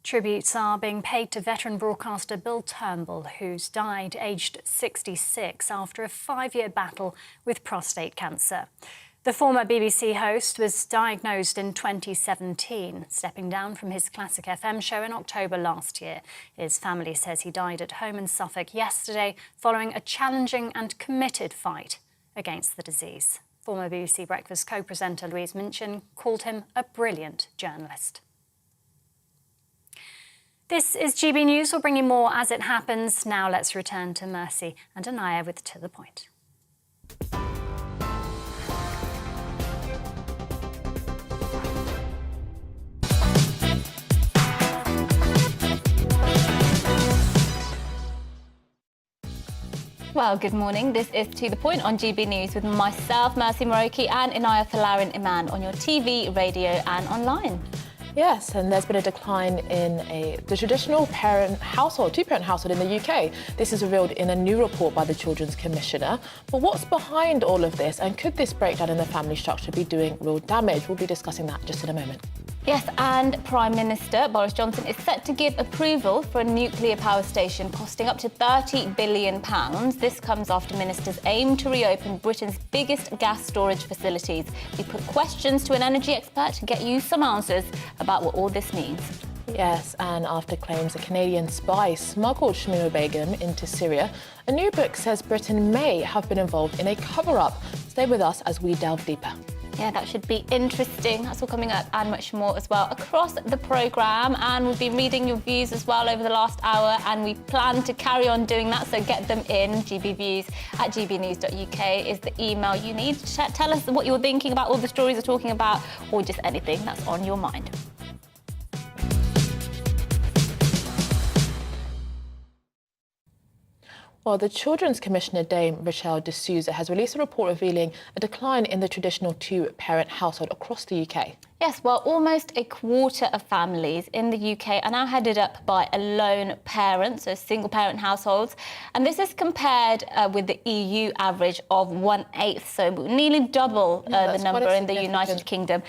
Tributes are being paid to veteran broadcaster Bill Turnbull, who's died aged 66 after a 5-year battle with prostate cancer. The former BBC host was diagnosed in 2017, stepping down from his Classic FM show in October last year. His family says he died at home in Suffolk yesterday following a challenging and committed fight against the disease. Former BBC Breakfast co-presenter Louise Minchin called him a brilliant journalist. This is GB News. We'll bring you more as it happens. Now let's return to Mercy and Anaya with To The Point. Well, good morning. This is To The Point on GB News with myself, Mercy Moroki, and Inaya Thalarin Iman on your TV, radio and online. Yes, and there's been a decline in the traditional two-parent household in the UK. This is revealed in a new report by the Children's Commissioner. But what's behind all of this, and could this breakdown in the family structure be doing real damage? We'll be discussing that just in a moment. Yes, and Prime Minister Boris Johnson is set to give approval for a nuclear power station costing up to £30 billion. This comes after ministers aim to reopen Britain's biggest gas storage facilities. We put questions to an energy expert to get you some answers about what all this means. Yes, and after claims a Canadian spy smuggled Shamima Begum into Syria, a new book says Britain may have been involved in a cover-up. Stay with us as we delve deeper. Yeah, that should be interesting. That's all coming up and much more as well across the programme. And we've been reading your views as well over the last hour, and we plan to carry on doing that, so get them in. gbviews@gbnews.uk is the email you need. Tell us what you're thinking about all the stories we're talking about, or just anything that's on your mind. Well, the Children's Commissioner, Dame Rochelle de Souza, has released a report revealing a decline in the traditional two-parent household across the UK. Yes, well, almost a quarter of families in the UK are now headed up by a lone parent, so single-parent households. And this is compared with the EU average of 1/8, so nearly double the number in the United Kingdom.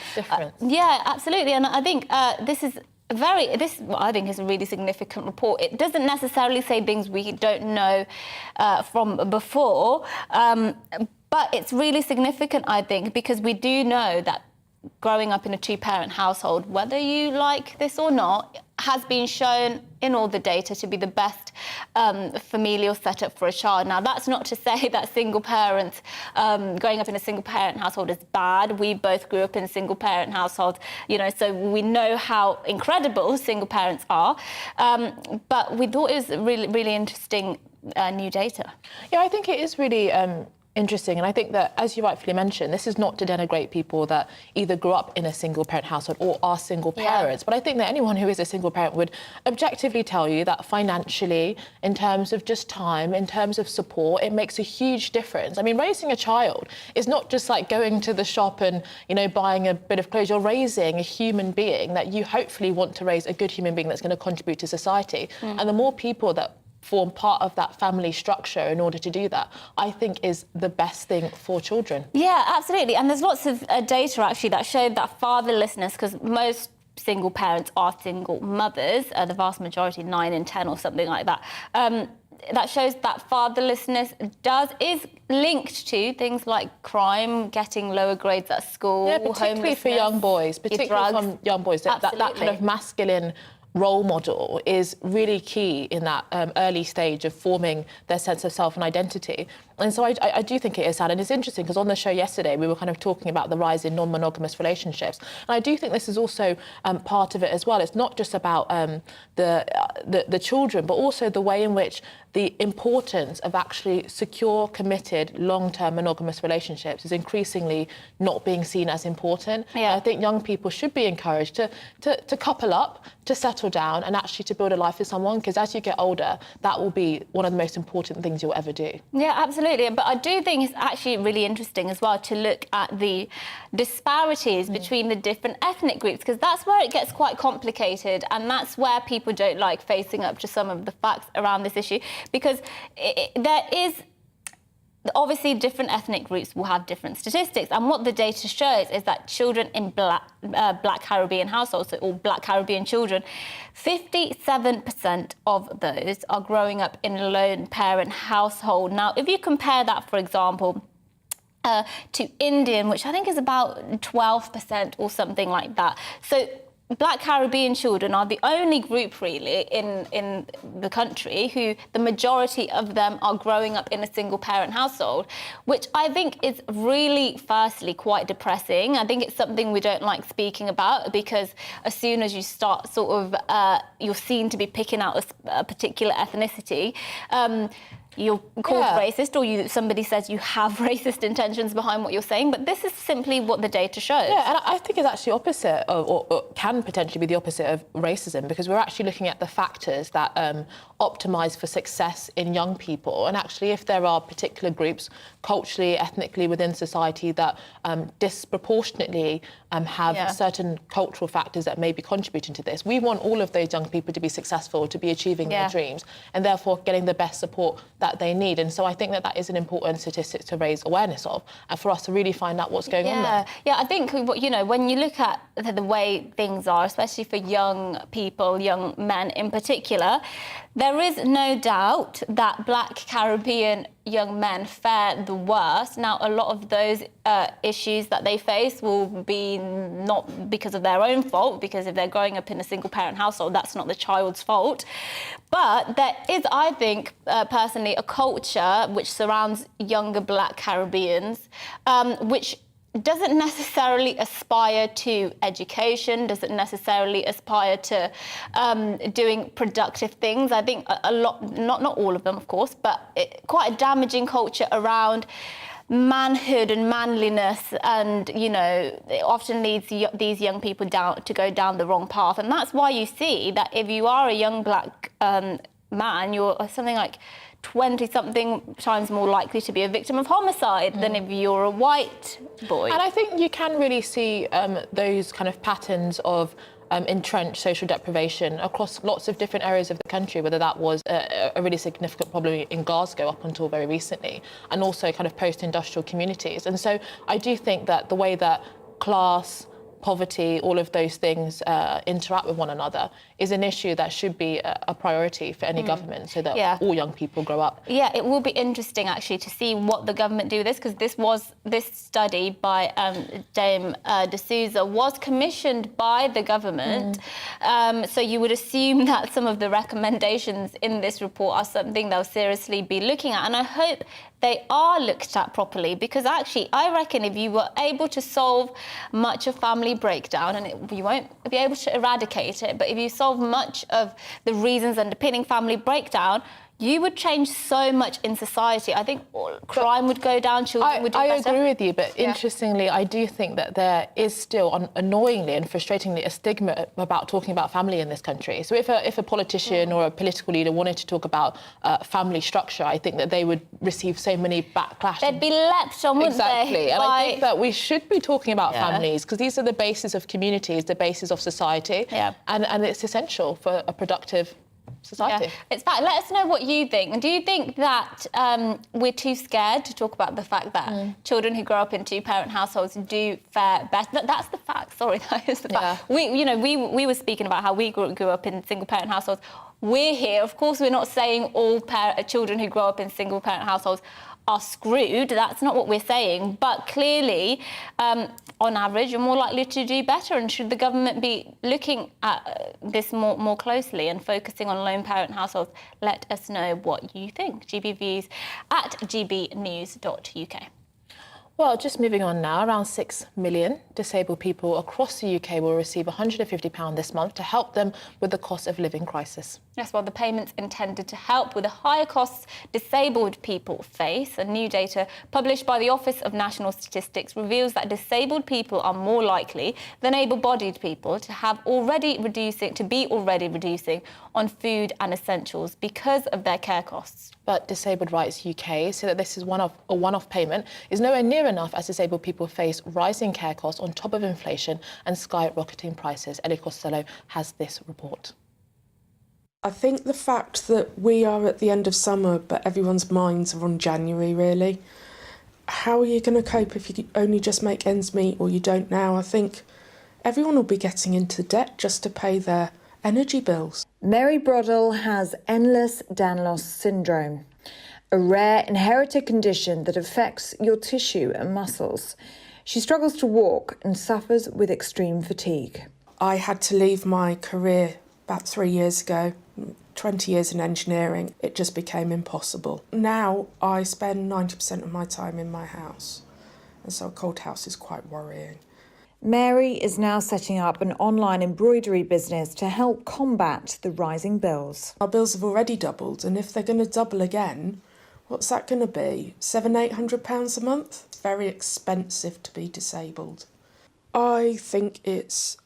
Yeah, absolutely. And I think this I think is a really significant report. It doesn't necessarily say things we don't know from before, but it's really significant, I think, because we do know that growing up in a two-parent household, whether you like this or not, has been shown in all the data to be the best familial setup for a child. Now, that's not to say that single parents, growing up in a single parent household is bad. We both grew up in a single parent household, so we know how incredible single parents are. But we thought it was really, really interesting new data. Yeah, I think it is really interesting. And I think that, as you rightfully mentioned, this is not to denigrate people that either grew up in a single-parent household or are single parents. But I think that anyone who is a single parent would objectively tell you that financially, in terms of just time, in terms of support, it makes a huge difference. I mean, raising a child is not just like going to the shop and, buying a bit of clothes. You're raising a human being that you hopefully want to raise a good human being that's going to contribute to society. And the more people that form part of that family structure in order to do that, I think is the best thing for children. Yeah, absolutely. And there's lots of data actually that showed that fatherlessness, because most single parents are single mothers, the vast majority, 9 in 10 or something like that. That shows that fatherlessness is linked to things like crime, getting lower grades at school, particularly for young boys, that kind of masculine role model is really key in that early stage of forming their sense of self and identity. And so I do think it is sad. And it's interesting because on the show yesterday, we were kind of talking about the rise in non-monogamous relationships. And I do think this is also part of it as well. It's not just about the children, but also the way in which the importance of actually secure, committed, long-term monogamous relationships is increasingly not being seen as important. Yeah. I think young people should be encouraged to couple up, to settle down, and actually to build a life with someone, because as you get older, that will be one of the most important things you'll ever do. Yeah, absolutely. But I do think it's actually really interesting as well to look at the disparities between the different ethnic groups, because that's where it gets quite complicated, and that's where people don't like facing up to some of the facts around this issue, because there is obviously different ethnic groups will have different statistics, and what the data shows is that children in Black Caribbean households, or Black Caribbean children, 57% of those are growing up in a lone parent household. Now, if you compare that, for example, to Indian, which I think is about 12% or something like that. So Black Caribbean children are the only group really in the country who the majority of them are growing up in a single parent household, which I think is really, firstly, quite depressing. I think it's something we don't like speaking about, because as soon as you start sort of, you're seen to be picking out a particular ethnicity, you're called racist, or somebody says you have racist intentions behind what you're saying, but this is simply what the data shows. Yeah, and I think it's actually opposite, or can potentially be the opposite of racism, because we're actually looking at the factors that optimise for success in young people. And actually, if there are particular groups, culturally, ethnically, within society that disproportionately have certain cultural factors that may be contributing to this, we want all of those young people to be successful, to be achieving their dreams, and therefore getting the best support that they need. And so I think that is an important statistic to raise awareness of, and for us to really find out what's going on there. Yeah, I think, you know, when you look at the way things are, especially for young people, young men in particular, there is no doubt that Black Caribbean young men fare the worst. Now, a lot of those issues that they face will be not because of their own fault, because if they're growing up in a single-parent household, that's not the child's fault. But there is, I think, personally, a culture which surrounds younger Black Caribbeans, which doesn't necessarily aspire to education, doesn't necessarily aspire to doing productive things. I think a lot, not all of them, of course, but quite a damaging culture around manhood and manliness, and, you know, it often leads these young people to go down the wrong path. And that's why you see that if you are a young Black man, you're something like 20-something times more likely to be a victim of homicide than if you're a white boy. And I think you can really see those kind of patterns of entrenched social deprivation across lots of different areas of the country, whether that was a really significant problem in Glasgow up until very recently, and also kind of post-industrial communities. And so I do think that the way that class, poverty, all of those things interact with one another is an issue that should be a priority for any government, so that all young people grow up. Yeah, it will be interesting actually to see what the government do this, because this study by Dame D'Souza was commissioned by the government. So you would assume that some of the recommendations in this report are something they'll seriously be looking at, and I hope they are looked at properly, because actually I reckon if you were able to solve much of family breakdown, and you won't be able to eradicate it, but if you solve much of the reasons underpinning family breakdown, you would change so much in society. I think crime would go down, children would do better. I agree with you, but interestingly, I do think that there is still, annoyingly and frustratingly, a stigma about talking about family in this country. So if a politician or a political leader wanted to talk about family structure, I think that they would receive so many backlash. They'd be leapt on, wouldn't they? Exactly. And I think that we should be talking about families, because these are the basis of communities, the basis of society, and it's essential for a productive society. Yeah. It's fact. Let us know what you think. And do you think that we're too scared to talk about the fact that children who grow up in two-parent households do fare better? That's the fact. Sorry, that is the fact. We were speaking about how we grew up in single-parent households. We're here. Of course, we're not saying all children who grow up in single-parent households are screwed. That's not what we're saying. But clearly, on average, you're more likely to do better. And should the government be looking at this more closely and focusing on lone parent households? Let us know what you think. GB Views at gbnews.uk. Well, just moving on now, around 6 million disabled people across the UK will receive £150 this month to help them with the cost of living crisis. Yes, well, the payment's intended to help with the higher costs disabled people face. And new data published by the Office of National Statistics reveals that disabled people are more likely than able-bodied people to be already reducing on food and essentials because of their care costs. But Disabled Rights UK say that this is a one-off payment is nowhere near enough as disabled people face rising care costs on top of inflation and skyrocketing prices. Ellie Costello has this report. I think the fact that we are at the end of summer, but everyone's minds are on January, really. How are you going to cope if you only just make ends meet, or you don't now? I think everyone will be getting into debt just to pay their energy bills. Mary Broddle has Ehlers-Danlos syndrome, a rare inherited condition that affects your tissue and muscles. She struggles to walk and suffers with extreme fatigue. I had to leave my career about 3 years ago, 20 years in engineering. It just became impossible. Now I spend 90% of my time in my house, and so a cold house is quite worrying. Mary is now setting up an online embroidery business to help combat the rising bills. Our bills have already doubled, and if they're going to double again, what's that going to be? £700-800 a month? It's very expensive to be disabled. I think it's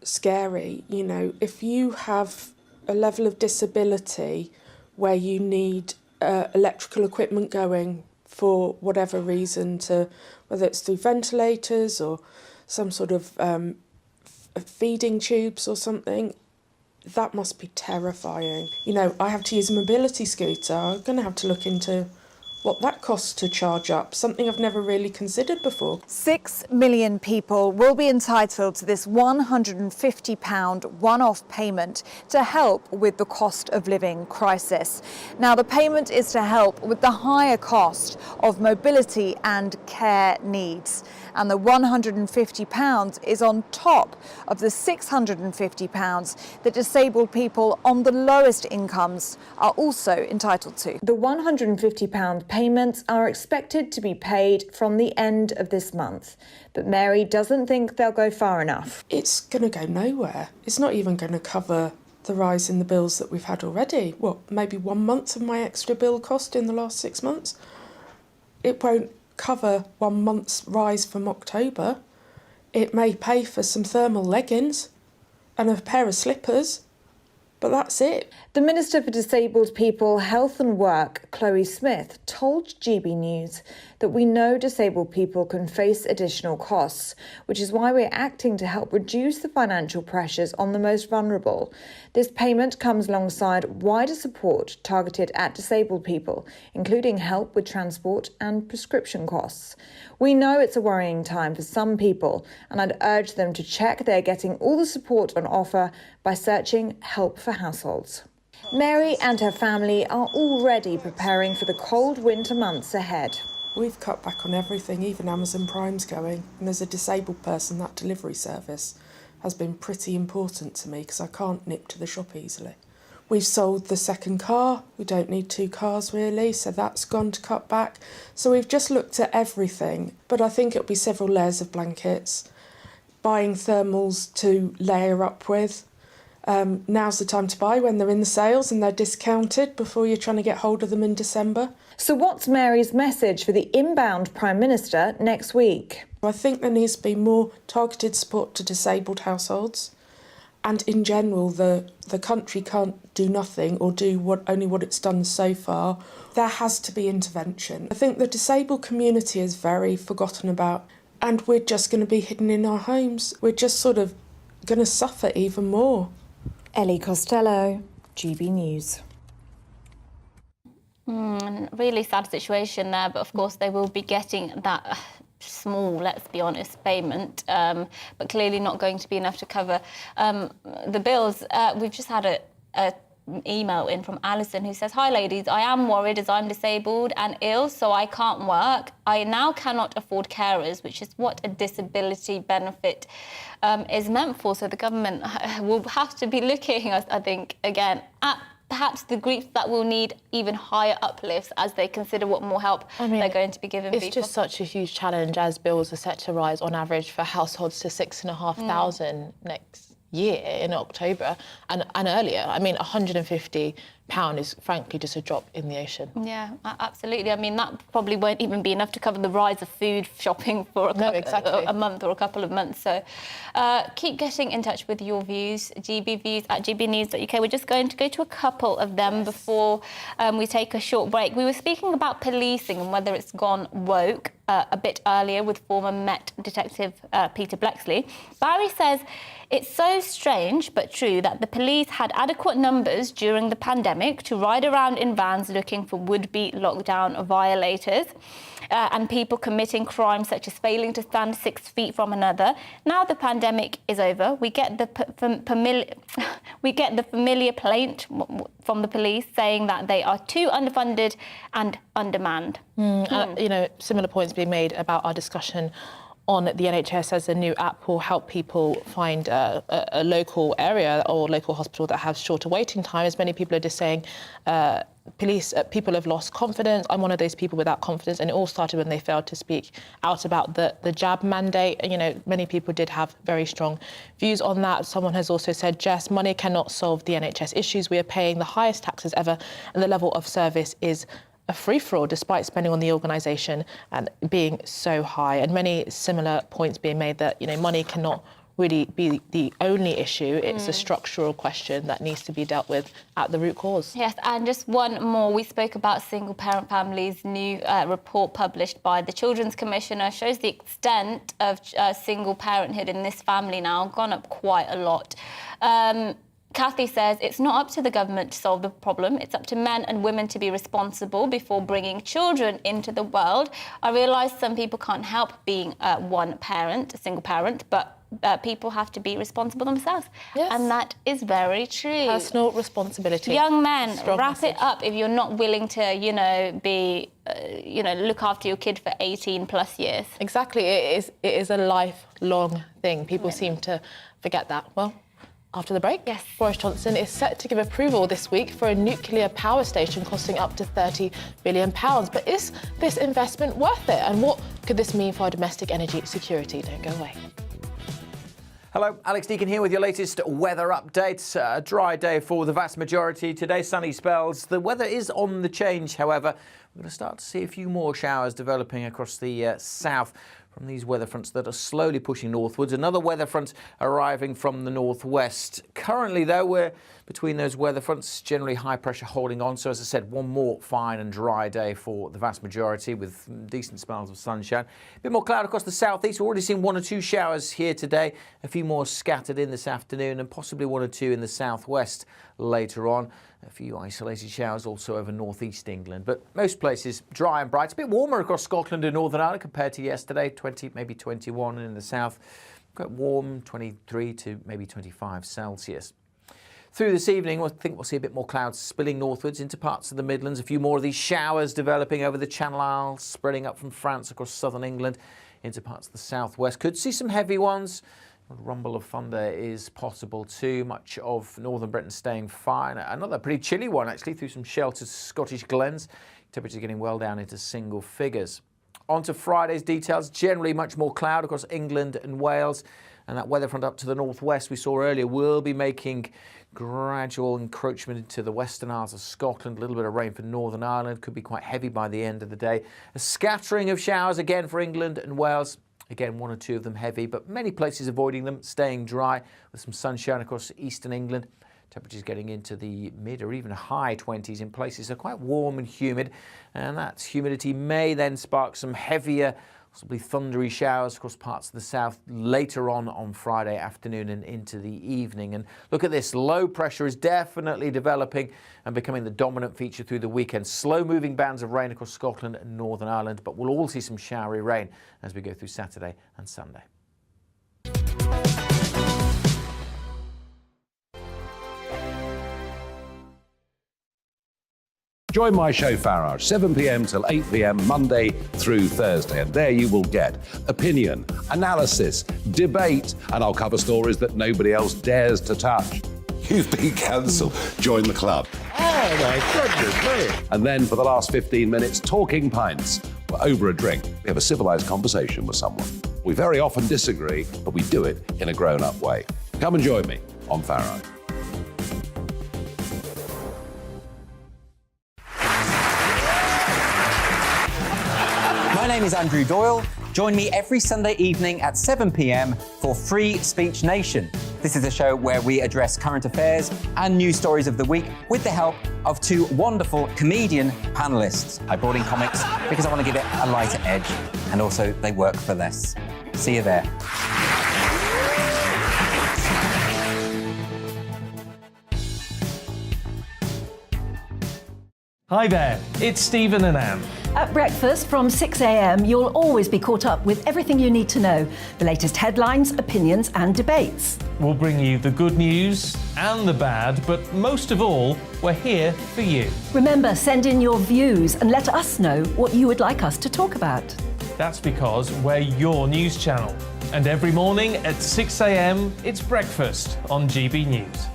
scary. You know, if you have a level of disability where you need electrical equipment going for whatever reason, whether it's through ventilators or some sort of feeding tubes or something, that must be terrifying. You know, I have to use a mobility scooter. I'm going to have to look into what that costs to charge up, something I've never really considered before. 6 million people will be entitled to this £150 one-off payment to help with the cost of living crisis. Now, the payment is to help with the higher cost of mobility and care needs. And the £150 is on top of the £650 that disabled people on the lowest incomes are also entitled to. The £150 payments are expected to be paid from the end of this month, but Mary doesn't think they'll go far enough. It's going to go nowhere. It's not even going to cover the rise in the bills that we've had already. What, maybe 1 month of my extra bill cost in the last 6 months? It won't cover 1 month's rise from October. It may pay for some thermal leggings and a pair of slippers, but that's it. The Minister for Disabled People, Health and Work, Chloe Smith, told GB News that we know disabled people can face additional costs, which is why we're acting to help reduce the financial pressures on the most vulnerable. This payment comes alongside wider support targeted at disabled people, including help with transport and prescription costs. We know it's a worrying time for some people, and I'd urge them to check they're getting all the support on offer by searching Help for Households. Mary and her family are already preparing for the cold winter months ahead. We've cut back on everything, even Amazon Prime's going. And as a disabled person, that delivery service has been pretty important to me because I can't nip to the shop easily. We've sold the second car. We don't need 2 cars really, so that's gone to cut back. So we've just looked at everything, but I think it'll be several layers of blankets, buying thermals to layer up with. Now's the time to buy when they're in the sales and they're discounted before you're trying to get hold of them in December. So what's Mary's message for the inbound Prime Minister next week? I think there needs to be more targeted support to disabled households. And in general, the country can't do nothing or do only what it's done so far. There has to be intervention. I think the disabled community is very forgotten about, and we're just going to be hidden in our homes. We're just sort of going to suffer even more. Ellie Costello, GB News. Really sad situation there, but of course they will be getting that small, let's be honest, payment, but clearly not going to be enough to cover the bills. We've just had a email in from Alison, who says, "Hi ladies, I am worried as I'm disabled and ill, so I can't work. I now cannot afford carers, which is what a disability benefit is meant for. So the government will have to be looking, I think, again, at perhaps the groups that will need even higher uplifts as they consider what more help they're going to be given It's people. just such a huge challenge, as bills are set to rise on average for households to £6,500 next year in October and earlier. I mean, £150 is frankly just a drop in the ocean. Yeah, absolutely. I mean, that probably won't even be enough to cover the rise of food shopping for a month or a couple of months. So keep getting in touch with your views, gbviews@gbnews.uk. We're just going to go to a couple of them before we take a short break. We were speaking about policing and whether it's gone woke a bit earlier with former Met Detective Peter Blexley. Barry says it's so strange but true that the police had adequate numbers during the pandemic to ride around in vans looking for would-be lockdown violators and people committing crimes such as failing to stand 6 feet from another. Now the pandemic is over, we get the familiar plaint from the police saying that they are too underfunded and undermanned. You know, similar points being made about our discussion on the NHS as a new app will help people find a local area or local hospital that has shorter waiting times. Many people are just saying people have lost confidence. I'm one of those people without confidence, and it all started when they failed to speak out about the jab mandate. You know, many people did have very strong views on that. Someone has also said, Jess, money cannot solve the NHS issues. We are paying the highest taxes ever, and the level of service is a free-for-all despite spending on the organisation and being so high. And many similar points being made that, you know, money cannot really be the only issue. It's a structural question that needs to be dealt with at the root cause. Yes, and just one more. We spoke about single-parent families. New report published by the Children's Commissioner shows the extent of single parenthood in this family now gone up quite a lot. Kathy says it's not up to the government to solve the problem. It's up to men and women to be responsible before bringing children into the world. I realise some people can't help being one parent, a single parent, but people have to be responsible themselves. Yes. And that is very true. Personal responsibility. Young men, Strong wrap message. it up if you're not willing to, you know, be, look after your kid for 18 plus years. Exactly. It is a lifelong thing. People seem to forget that. Well, after the break, yes, Boris Johnson is set to give approval this week for a nuclear power station costing up to £30 billion. But is this investment worth it? And what could this mean for our domestic energy security? Don't go away. Hello, Alex Deakin here with your latest weather updates. A dry day for the vast majority today, sunny spells. The weather is on the change, however. We're going to start to see a few more showers developing across the south from these weather fronts that are slowly pushing northwards. Another weather front arriving from the northwest. Currently, though, we're between those weather fronts, generally high pressure holding on. So, as I said, one more fine and dry day for the vast majority with decent spells of sunshine. A bit more cloud across the southeast. We've already seen 1 or 2 showers here today. A few more scattered in this afternoon and possibly 1 or 2 in the southwest later on. A few isolated showers also over northeast England, but most places dry and bright. It's a bit warmer across Scotland and Northern Ireland compared to yesterday, 20, maybe 21 in the south. Quite warm, 23 to maybe 25 Celsius. Through this evening, I think we'll see a bit more clouds spilling northwards into parts of the Midlands. A few more of these showers developing over the Channel Isles, spreading up from France across southern England into parts of the southwest. Could see some heavy ones. A rumble of thunder is possible too. Much of northern Britain staying fine. Another pretty chilly one actually through some sheltered Scottish glens. Temperatures getting well down into single figures. On to Friday's details. Generally much more cloud across England and Wales. And that weather front up to the northwest we saw earlier will be making gradual encroachment into the Western Isles of Scotland. A little bit of rain for Northern Ireland. Could be quite heavy by the end of the day. A scattering of showers again for England and Wales. Again, 1 or 2 of them heavy, but many places avoiding them, staying dry with some sunshine across eastern England. Temperatures getting into the mid or even high 20s in places. So quite warm and humid, and that humidity may then spark some heavier, possibly thundery showers across parts of the south later on Friday afternoon and into the evening. And look at this, low pressure is definitely developing and becoming the dominant feature through the weekend. Slow moving bands of rain across Scotland and Northern Ireland, but we'll all see some showery rain as we go through Saturday and Sunday. Join my show Farage, 7 p.m. till 8 p.m. Monday through Thursday, and there you will get opinion, analysis, debate, and I'll cover stories that nobody else dares to touch. You've been cancelled. Join the club. Oh my goodness me. And then for the last 15 minutes, talking pints. Over a drink, we have a civilised conversation with someone. We very often disagree, but we do it in a grown-up way. Come and join me on Farage. My name is Andrew Doyle. Join me every Sunday evening at 7 p.m. for Free Speech Nation. This is a show where we address current affairs and news stories of the week with the help of two wonderful comedian panellists. I brought in comics because I want to give it a lighter edge, and also they work for less. See you there. Hi there, it's Stephen and Anne. At breakfast from 6 a.m, you'll always be caught up with everything you need to know, the latest headlines, opinions and debates. We'll bring you the good news and the bad, but most of all, we're here for you. Remember, send in your views and let us know what you would like us to talk about. That's because we're your news channel. And every morning at 6 a.m, it's breakfast on GB News.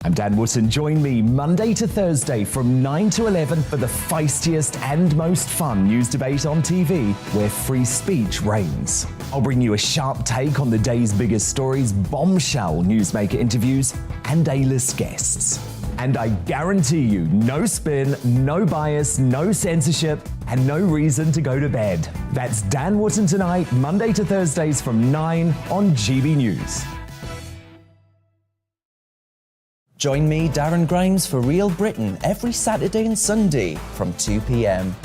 I'm Dan Wootton. Join me Monday to Thursday from 9 to 11 for the feistiest and most fun news debate on TV, where free speech reigns. I'll bring you a sharp take on the day's biggest stories, bombshell newsmaker interviews, and A-list guests. And I guarantee you, no spin, no bias, no censorship, and no reason to go to bed. That's Dan Wootton Tonight, Monday to Thursdays from 9 on GB News. Join me, Darren Grimes, for Real Britain every Saturday and Sunday from 2 p.m.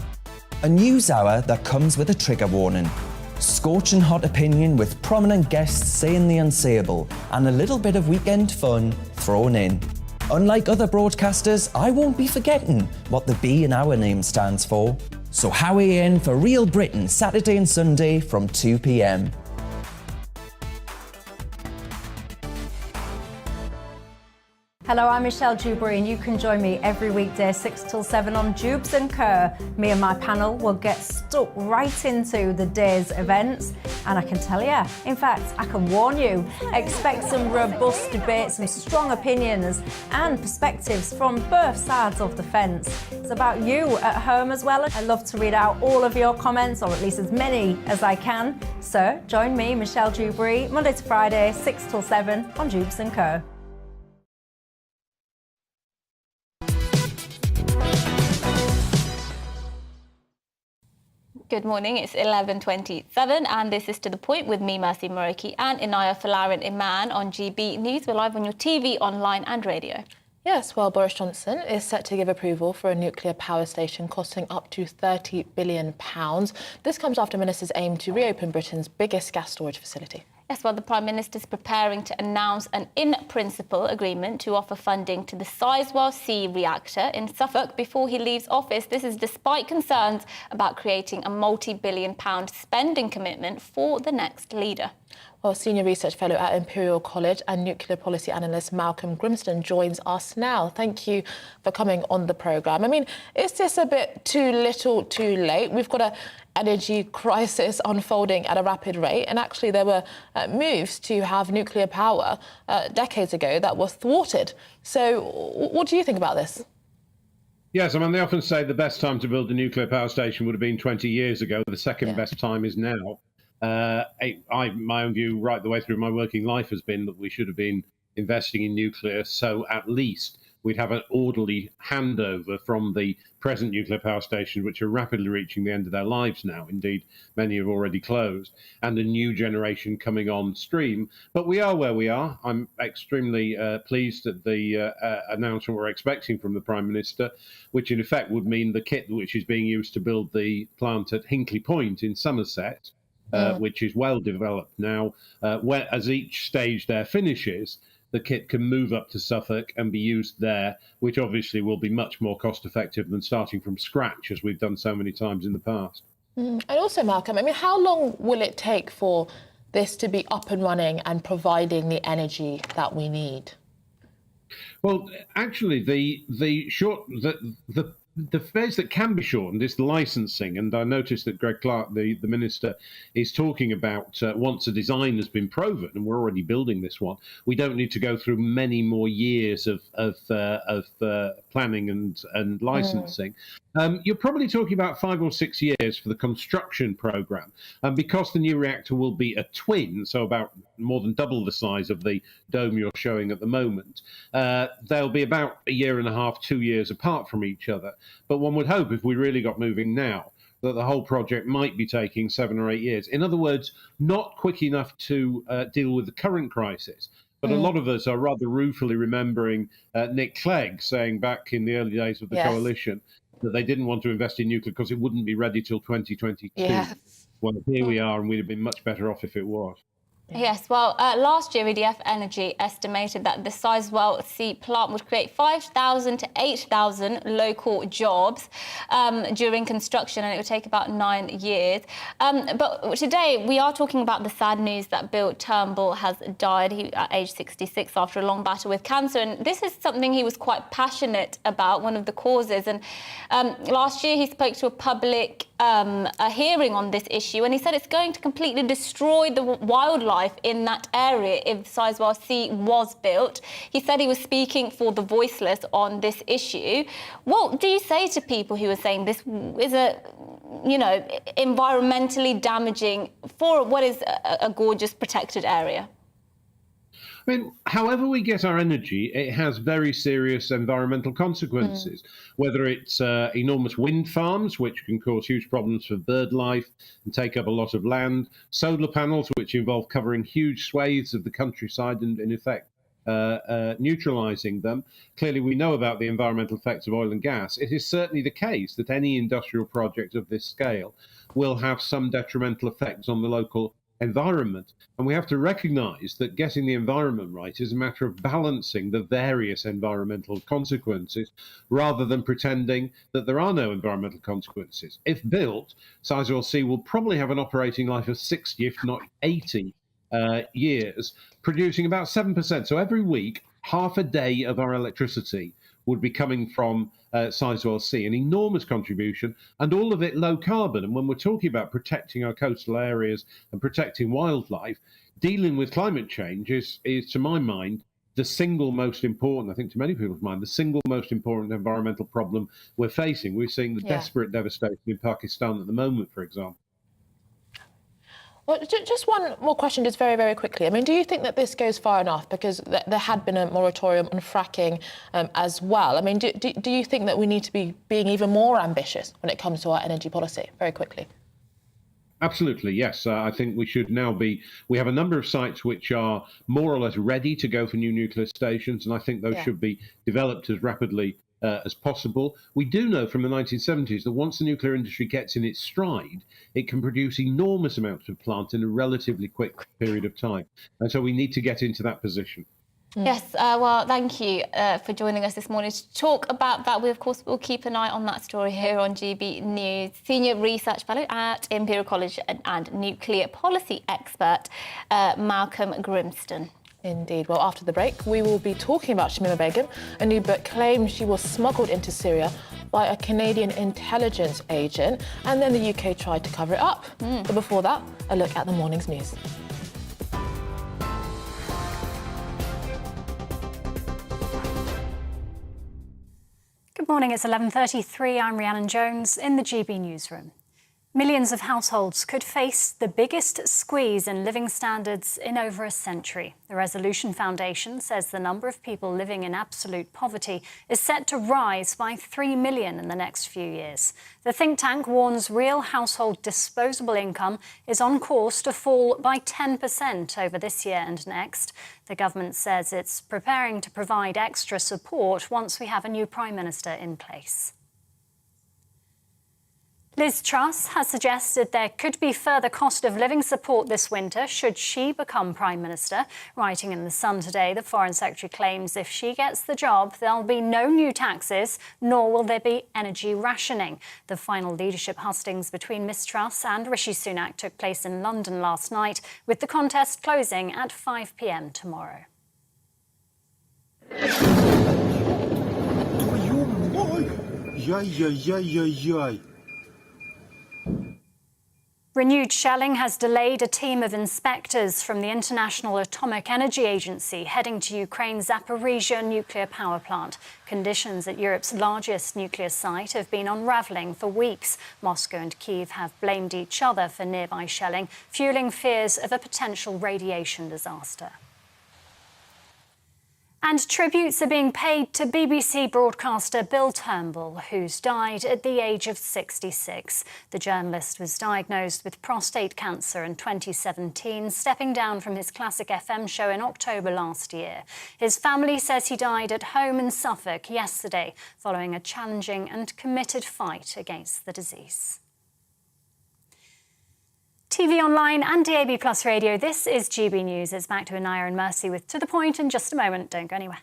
A news hour that comes with a trigger warning. Scorching hot opinion with prominent guests saying the unsayable and a little bit of weekend fun thrown in. Unlike other broadcasters, I won't be forgetting what the B in our name stands for. So howie in for Real Britain Saturday and Sunday from 2 p.m. Hello, I'm Michelle Dewberry, and you can join me every weekday 6 till 7 on Jubes and Kerr. Me and my panel will get stuck right into the day's events, and I can tell you, in fact, I can warn you, expect some robust debates, some strong opinions and perspectives from both sides of the fence. It's about you at home as well. I love to read out all of your comments, or at least as many as I can. So join me, Michelle Dewberry, Monday to Friday, 6 till 7 on Jubes and Kerr. Good morning, it's 11:27 and this is To The Point with me, Mercy Moroki, and Inaya Falarin Iman on GB News. We're live on your TV, online and radio. Yes, well, Boris Johnson is set to give approval for a nuclear power station costing up to £30 billion. This comes after ministers aim to reopen Britain's biggest gas storage facility. Yes, well, the Prime Minister is preparing to announce an in-principle agreement to offer funding to the Sizewell C reactor in Suffolk before he leaves office. This is despite concerns about creating a multi-billion-pound spending commitment for the next leader. Well, Senior Research Fellow at Imperial College and Nuclear Policy Analyst Malcolm Grimston joins us now. Thank you for coming on the programme. I mean, is this a bit too little, too late? We've got an energy crisis unfolding at a rapid rate, and actually there were moves to have nuclear power decades ago that was thwarted. So what do you think about this? Yes, I mean, they often say the best time to build a nuclear power station would have been 20 years ago. The second best time is now. My own view right the way through my working life has been that we should have been investing in nuclear, so at least we'd have an orderly handover from the present nuclear power stations, which are rapidly reaching the end of their lives now. Indeed, many have already closed, and a new generation coming on stream. But we are where we are. I'm extremely pleased at the announcement we're expecting from the Prime Minister, which in effect would mean the kit which is being used to build the plant at Hinkley Point in Somerset, which is well developed now, as each stage there finishes, the kit can move up to Suffolk and be used there, which obviously will be much more cost effective than starting from scratch, as we've done so many times in the past. And also, Malcolm, I mean, how long will it take for this to be up and running and providing the energy that we need? Well, actually, the phase that can be shortened is the licensing, and I noticed that Greg Clark, the minister, is talking about once a design has been proven, and we're already building this one, we don't need to go through many more years of planning and licensing. You're probably talking about 5 or 6 years for the construction program, and because the new reactor will be a twin, so about more than double the size of the dome you're showing at the moment, they'll be about 1.5 years, 2 years apart from each other. But one would hope, if we really got moving now, that the whole project might be taking 7 or 8 years. In other words, not quick enough to deal with the current crisis. But a lot of us are rather ruefully remembering Nick Clegg saying back in the early days of the coalition that they didn't want to invest in nuclear because it wouldn't be ready till 2022. Yes. Well, here we are, and we'd have been much better off if it was. Yes, well, last year EDF Energy estimated that the Sizewell C plant would create 5,000 to 8,000 local jobs during construction, and it would take about 9 years. But today we are talking about the sad news that Bill Turnbull has died at age 66 after a long battle with cancer, and this is something he was quite passionate about, one of the causes. And last year he spoke to a public a hearing on this issue, and he said it's going to completely destroy the wildlife in that area if Sizewell C was built. He said he was speaking for the voiceless on this issue. What do you say to people who are saying this is environmentally damaging for what is a gorgeous protected area? I mean, however we get our energy, it has very serious environmental consequences, whether it's enormous wind farms, which can cause huge problems for bird life and take up a lot of land, solar panels, which involve covering huge swathes of the countryside and, in effect, neutralizing them. Clearly, we know about the environmental effects of oil and gas. It is certainly the case that any industrial project of this scale will have some detrimental effects on the local environment. And we have to recognize that getting the environment right is a matter of balancing the various environmental consequences rather than pretending that there are no environmental consequences. If built, Sizewell C will probably have an operating life of 60, if not 80 years, producing about 7%. So every week, half a day of our electricity would be coming from Sizewell C, an enormous contribution, and all of it low carbon. And when we're talking about protecting our coastal areas and protecting wildlife, dealing with climate change is to my mind, the single most important, I think to many people's mind, the single most important environmental problem we're facing. We're seeing the desperate devastation in Pakistan at the moment, for example. Well, just one more question, just very, very quickly. I mean, do you think that this goes far enough? Because there had been a moratorium on fracking as well. I mean, do you think that we need to be being even more ambitious when it comes to our energy policy? Very quickly. Absolutely, yes. I think we should now be... We have a number of sites which are more or less ready to go for new nuclear stations, and I think those should be developed as rapidly as possible. We do know from the 1970s that once the nuclear industry gets in its stride, it can produce enormous amounts of plant in a relatively quick period of time. And so we need to get into that position. Yes, well, thank you for joining us this morning to talk about that. We, of course, will keep an eye on that story here on GB News. Senior Research Fellow at Imperial College and nuclear policy expert, Malcolm Grimston. Indeed. Well, after the break, we will be talking about Shamima Begum, a new book claims she was smuggled into Syria by a Canadian intelligence agent, and then the UK tried to cover it up. But before that, a look at the morning's news. Good morning, it's 11:33. I'm Rhiannon Jones in the GB newsroom. Millions of households could face the biggest squeeze in living standards in over a century. The Resolution Foundation says the number of people living in absolute poverty is set to rise by 3 million in the next few years. The think tank warns real household disposable income is on course to fall by 10% over this year and next. The government says it's preparing to provide extra support once we have a new Prime Minister in place. Liz Truss has suggested there could be further cost of living support this winter should she become Prime Minister. Writing in The Sun today, the Foreign Secretary claims if she gets the job, there'll be no new taxes, nor will there be energy rationing. The final leadership hustings between Ms Truss and Rishi Sunak took place in London last night, with the contest closing at 5 p.m. tomorrow. Твою мать! Яй-яй-яй-яй-яй! Renewed shelling has delayed a team of inspectors from the International Atomic Energy Agency heading to Ukraine's Zaporizhzhia nuclear power plant. Conditions at Europe's largest nuclear site have been unravelling for weeks. Moscow and Kyiv have blamed each other for nearby shelling, fuelling fears of a potential radiation disaster. And tributes are being paid to BBC broadcaster Bill Turnbull, who's died at the age of 66. The journalist was diagnosed with prostate cancer in 2017, stepping down from his classic FM show in October last year. His family says he died at home in Suffolk yesterday, following a challenging and committed fight against the disease. TV online and DAB Plus radio, this is GB News. It's back to Anaya and Mercy with To The Point in just a moment. Don't go anywhere.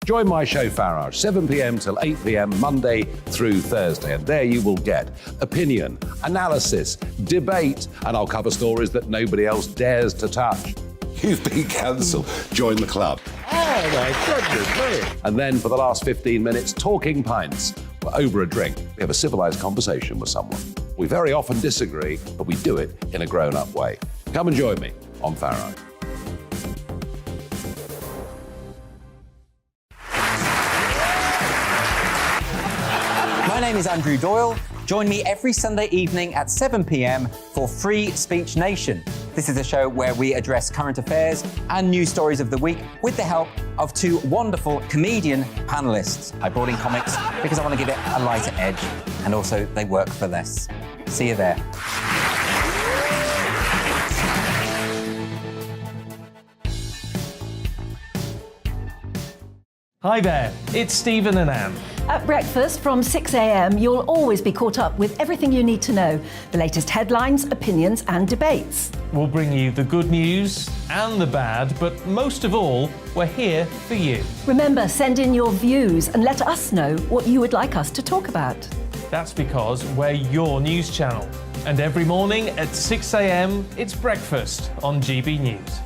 Join my show Farage, 7 p.m. till 8 p.m. Monday through Thursday. And there you will get opinion, analysis, debate, and I'll cover stories that nobody else dares to touch. You've been cancelled. Join the club. Oh my goodness me. And then for the last 15 minutes, talking pints. We're over a drink. We have a civilised conversation with someone. We very often disagree, but we do it in a grown-up way. Come and join me on Farage. My name is Andrew Doyle. Join me every Sunday evening at 7 p.m. for Free Speech Nation. This is a show where we address current affairs and news stories of the week with the help of two wonderful comedian panellists. I brought in comics because I want to give it a lighter edge, and also they work for less. See you there. Hi there, it's Stephen and Anne. At breakfast from 6 a.m, you'll always be caught up with everything you need to know, the latest headlines, opinions and debates. We'll bring you the good news and the bad, but most of all, we're here for you. Remember, send in your views and let us know what you would like us to talk about. That's because we're your news channel. And every morning at 6 a.m, it's breakfast on GB News.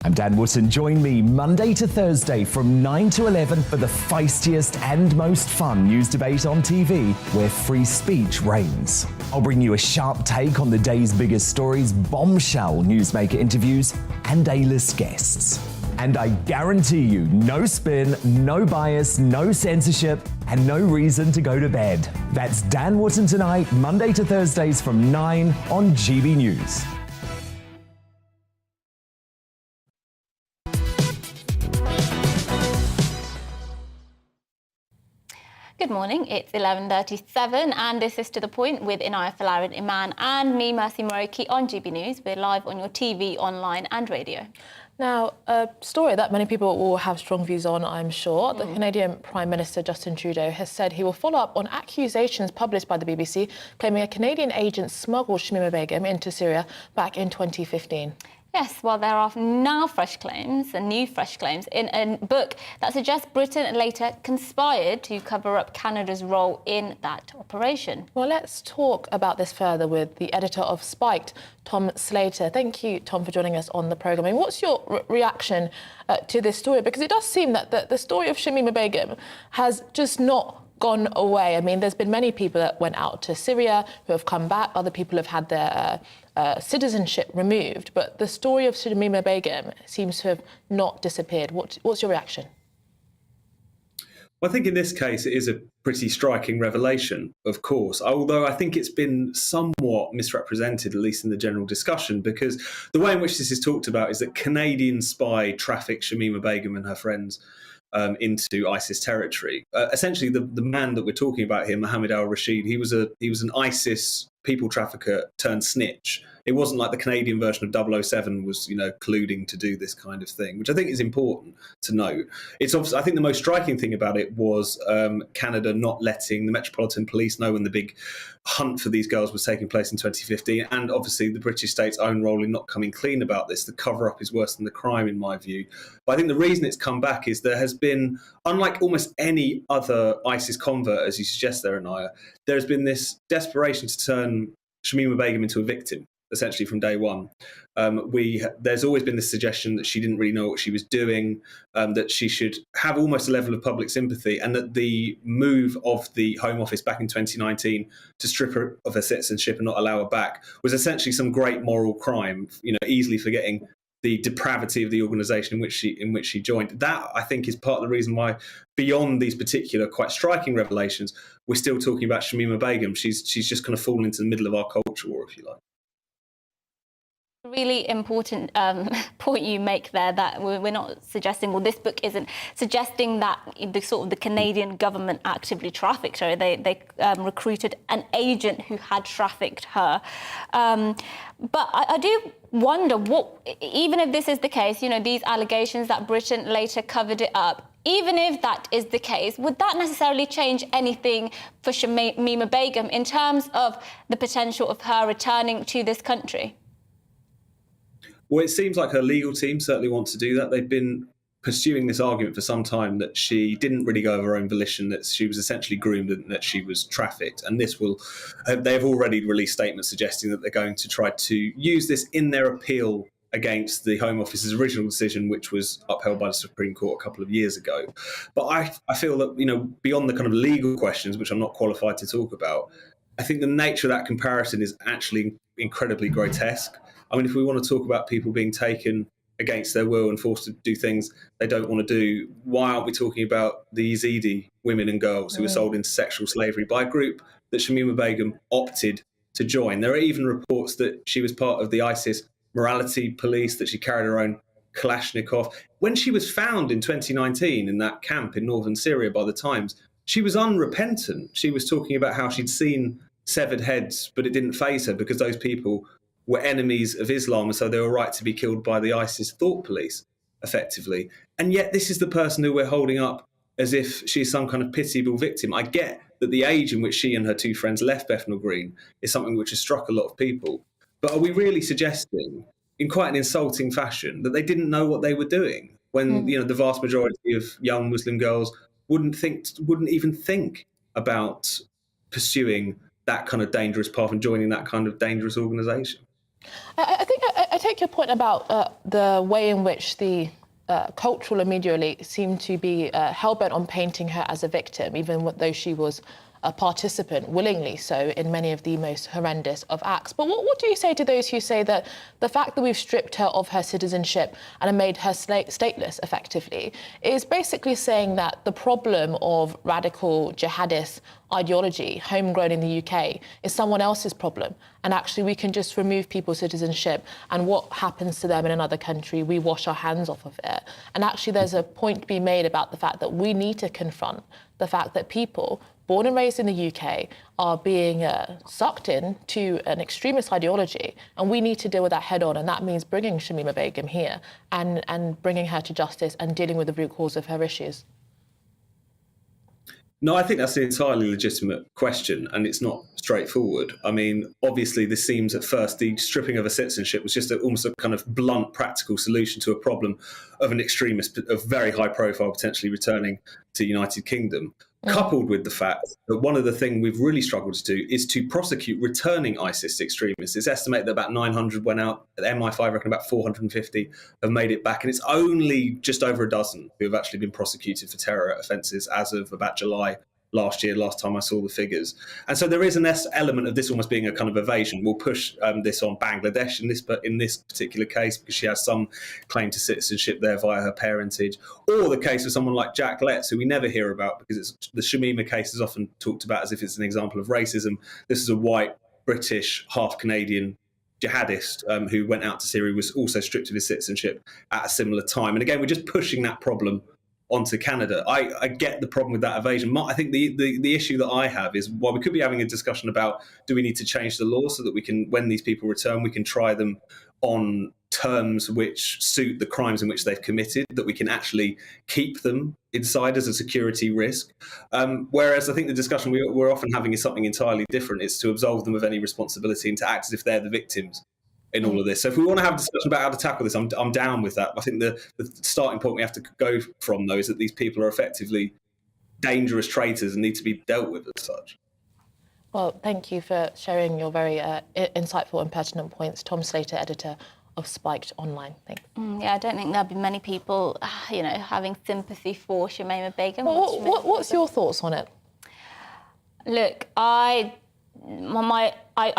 I'm Dan Wootton. Join me Monday to Thursday from 9 to 11 for the feistiest and most fun news debate on TV, where free speech reigns. I'll bring you a sharp take on the day's biggest stories, bombshell newsmaker interviews, and A-list guests. And I guarantee you, no spin, no bias, no censorship, and no reason to go to bed. That's Dan Wootton Tonight, Monday to Thursdays from 9 on GB News. Good morning, it's 11:37 and this is To The Point with Inaya Falarin Iman and me, Mercy Moroki, on GB News. We're live on your TV, online and radio. Now, a story that many people will have strong views on, I'm sure. The Canadian Prime Minister Justin Trudeau has said he will follow up on accusations published by the BBC claiming a Canadian agent smuggled Shamima Begum into Syria back in 2015. Yes, well, there are now fresh claims in a book that suggests Britain and later conspired to cover up Canada's role in that operation. Well, let's talk about this further with the editor of Spiked, Tom Slater. Thank you, Tom, for joining us on the programme. I mean, what's your reaction to this story? Because it does seem that the story of Shamima Begum has just not gone away. I mean, there's been many people that went out to Syria who have come back. Other people have had their citizenship removed. But the story of Shamima Begum seems to have not disappeared. What's your reaction? Well, I think in this case, it is a pretty striking revelation, of course, although I think it's been somewhat misrepresented, at least in the general discussion, because the way in which this is talked about is that Canadian spy trafficked Shamima Begum and her friends into ISIS territory. Essentially, the man that we're talking about here, Mohammed al-Rashid, he was an ISIS people trafficker turned snitch It wasn't like the Canadian version of 007 was, colluding to do this kind of thing, which I think is important to note. It's obviously, I think the most striking thing about it was Canada not letting the Metropolitan Police know when the big hunt for these girls was taking place in 2015, and obviously the British state's own role in not coming clean about this. The cover-up is worse than the crime, in my view. But I think the reason it's come back is there has been, unlike almost any other ISIS convert, as you suggest there, Anaya, there has been this desperation to turn Shamima Begum into a victim, essentially from day one. There's always been this suggestion that she didn't really know what she was doing, that she should have almost a level of public sympathy, and that the move of the Home Office back in 2019 to strip her of her citizenship and not allow her back was essentially some great moral crime, easily forgetting the depravity of the organisation in which she joined. That, I think, is part of the reason why, beyond these particular quite striking revelations, we're still talking about Shamima Begum. She's just kind of fallen into the middle of our culture war, if you like. Really important point you make there, that we're not suggesting, well, this book isn't suggesting that the Canadian government actively trafficked her. They recruited an agent who had trafficked her. But I do wonder, even if this is the case, these allegations that Britain later covered it up, even if that is the case, would that necessarily change anything for Shamima Begum in terms of the potential of her returning to this country? Well, it seems like her legal team certainly want to do that. They've been pursuing this argument for some time that she didn't really go of her own volition, that she was essentially groomed and that she was trafficked. And they've already released statements suggesting that they're going to try to use this in their appeal against the Home Office's original decision, which was upheld by the Supreme Court a couple of years ago. But I feel that, beyond the kind of legal questions, which I'm not qualified to talk about, I think the nature of that comparison is actually incredibly grotesque. I mean, if we want to talk about people being taken against their will and forced to do things they don't want to do, why aren't we talking about the Yazidi women and girls who were sold into sexual slavery by a group that Shamima Begum opted to join? There are even reports that she was part of the ISIS morality police, that she carried her own Kalashnikov. When she was found in 2019 in that camp in northern Syria by the Times, she was unrepentant. She was talking about how she'd seen severed heads, but it didn't faze her because those people were enemies of Islam, and so they were right to be killed by the ISIS thought police, effectively. And yet this is the person who we're holding up as if she's some kind of pitiable victim. I get that the age in which she and her two friends left Bethnal Green is something which has struck a lot of people. But are we really suggesting, in quite an insulting fashion, that they didn't know what they were doing when the vast majority of young Muslim girls wouldn't even think about pursuing that kind of dangerous path and joining that kind of dangerous organisation? I think I take your point about the way in which the cultural and media elite seem to be hell-bent on painting her as a victim, even though she was a participant, willingly so, in many of the most horrendous of acts. But what do you say to those who say that the fact that we've stripped her of her citizenship and have made her stateless, effectively, is basically saying that the problem of radical jihadist ideology, homegrown in the UK, is someone else's problem, and actually we can just remove people's citizenship, and what happens to them in another country, we wash our hands off of it. And actually there's a point to be made about the fact that we need to confront the fact that people born and raised in the UK are being sucked in to an extremist ideology, and we need to deal with that head on, and that means bringing Shamima Begum here and bringing her to justice and dealing with the root cause of her issues. No, I think that's an entirely legitimate question, and it's not straightforward. I mean, obviously, this seems at first the stripping of a citizenship was just almost a kind of blunt, practical solution to a problem of an extremist of very high profile potentially returning to the United Kingdom. Coupled with the fact that one of the things we've really struggled to do is to prosecute returning ISIS extremists. It's estimated that about 900 went out. At MI5 reckon about 450 have made it back. And it's only just over a dozen who have actually been prosecuted for terror offences as of about July last year, last time I saw the figures. And so there is an element of this almost being a kind of evasion. We'll push this on Bangladesh in this particular case because she has some claim to citizenship there via her parentage, or the case of someone like Jack Letts, who we never hear about because the Shamima case is often talked about as if it's an example of racism. This is a white, British, half Canadian jihadist who went out to Syria, was also stripped of his citizenship at a similar time. And again, we're just pushing that problem onto Canada. I get the problem with that evasion. I think the issue that I have is, while we could be having a discussion about do we need to change the law so that we can, when these people return, we can try them on terms which suit the crimes in which they've committed, that we can actually keep them inside as a security risk. Whereas I think the discussion we're often having is something entirely different. It's to absolve them of any responsibility and to act as if they're the victims in all of this. So if we want to have a discussion about how to tackle this, I'm down with that. I think the starting point we have to go from, though, is that these people are effectively dangerous traitors and need to be dealt with as such. Well, thank you for sharing your very insightful and pertinent points. Tom Slater, editor of Spiked Online. Thank you. Yeah, I don't think there'll be many people, having sympathy for Shamima Begum. Well, what's your thoughts on it? Look, I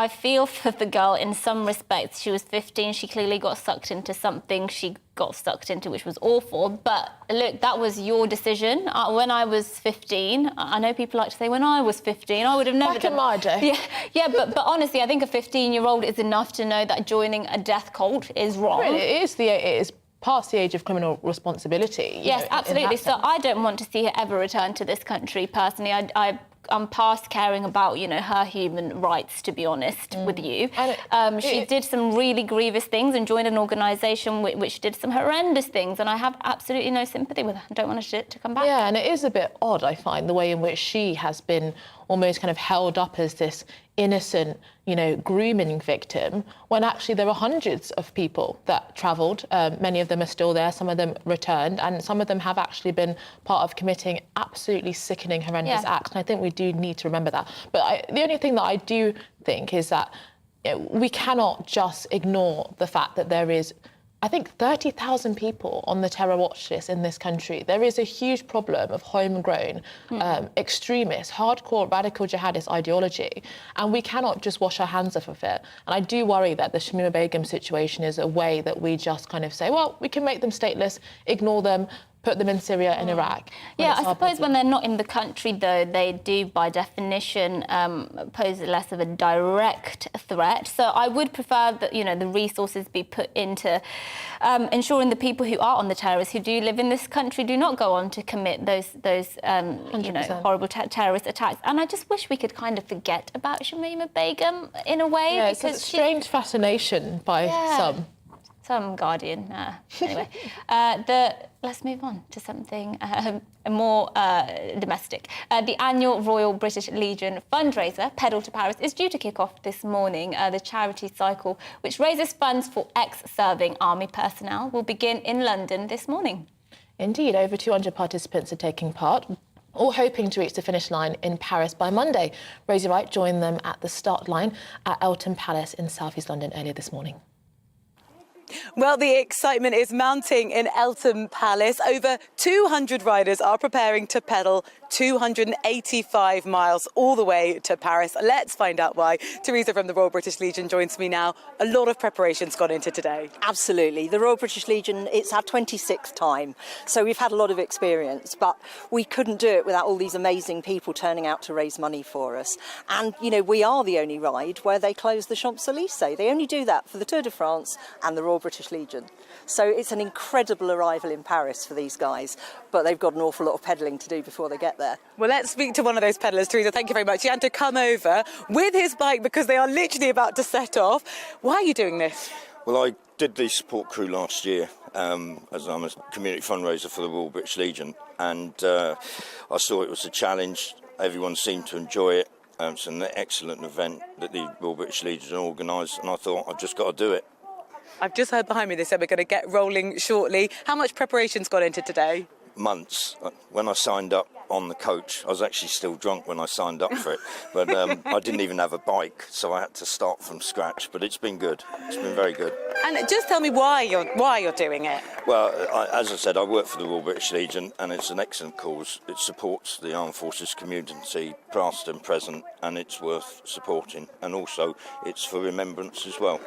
feel for the girl in some respects. She was 15. She clearly got sucked into something she got sucked into, which was awful. But look, that was your decision. When I was 15, I know people like to say when I was 15, I would have never Back in my day. Yeah, but honestly, I think a 15-year-old is enough to know that joining a death cult is wrong. Really, it is past the age of criminal responsibility. Yes, absolutely. So I don't want to see her ever return to this country. Personally, I'm past caring about, her human rights, to be honest with you. She did some really grievous things and joined an organisation which did some horrendous things, and I have absolutely no sympathy with her. I don't want her to come back. Yeah, and it is a bit odd, I find, the way in which she has been almost kind of held up as this innocent, grooming victim, when actually there are hundreds of people that travelled. Many of them are still there, some of them returned, and some of them have actually been part of committing absolutely sickening, horrendous acts. And I think we do need to remember that. But the only thing that I do think is that we cannot just ignore the fact that there is, I think, 30,000 people on the terror watch list in this country. There is a huge problem of homegrown extremist, hardcore, radical jihadist ideology, and we cannot just wash our hands off of it. And I do worry that the Shamima Begum situation is a way that we just kind of say, well, we can make them stateless, ignore them, put them in Syria and Iraq. Yeah, I suppose when they're not in the country, though, they do, by definition, pose less of a direct threat. So I would prefer that, the resources be put into ensuring the people who are on the terrorists, who do live in this country, do not go on to commit those horrible terrorist attacks. And I just wish we could kind of forget about Shamima Begum in a way. Yeah, because it's a strange fascination by some Guardian. Anyway, let's move on to something more domestic. The annual Royal British Legion fundraiser, Pedal to Paris, is due to kick off this morning. The charity cycle, which raises funds for ex-serving army personnel, will begin in London this morning. Indeed, over 200 participants are taking part, all hoping to reach the finish line in Paris by Monday. Rosie Wright joined them at the start line at Eltham Palace in South East London earlier this morning. Well, the excitement is mounting in Eltham Palace. Over 200 riders are preparing to pedal 285 miles all the way to Paris. Let's find out why. Teresa from the Royal British Legion joins me now. A lot of preparation's gone into today. Absolutely. The Royal British Legion, it's our 26th time, so we've had a lot of experience, but we couldn't do it without all these amazing people turning out to raise money for us. And, we are the only ride where they close the Champs-Élysées. They only do that for the Tour de France and the Royal British Legion. So it's an incredible arrival in Paris for these guys, but they've got an awful lot of pedalling to do before they get there. Well, let's speak to one of those pedallers. Teresa, thank you very much. He had to come over with his bike because they are literally about to set off. Why are you doing this? Well, I did the support crew last year as I'm a community fundraiser for the Royal British Legion, and I saw it was a challenge. Everyone seemed to enjoy it. It's an excellent event that the Royal British Legion organised, and I thought I've just got to do it. I've just heard behind me they said we're going to get rolling shortly. How much preparation's gone into today? Months. When I signed up on the coach, I was actually still drunk when I signed up for it, but I didn't even have a bike, so I had to start from scratch. But it's been good. It's been very good. And just tell me why you're doing it. Well, as I said, I work for the Royal British Legion, and it's an excellent cause. It supports the armed forces community, past and present, and it's worth supporting. And also, it's for remembrance as well.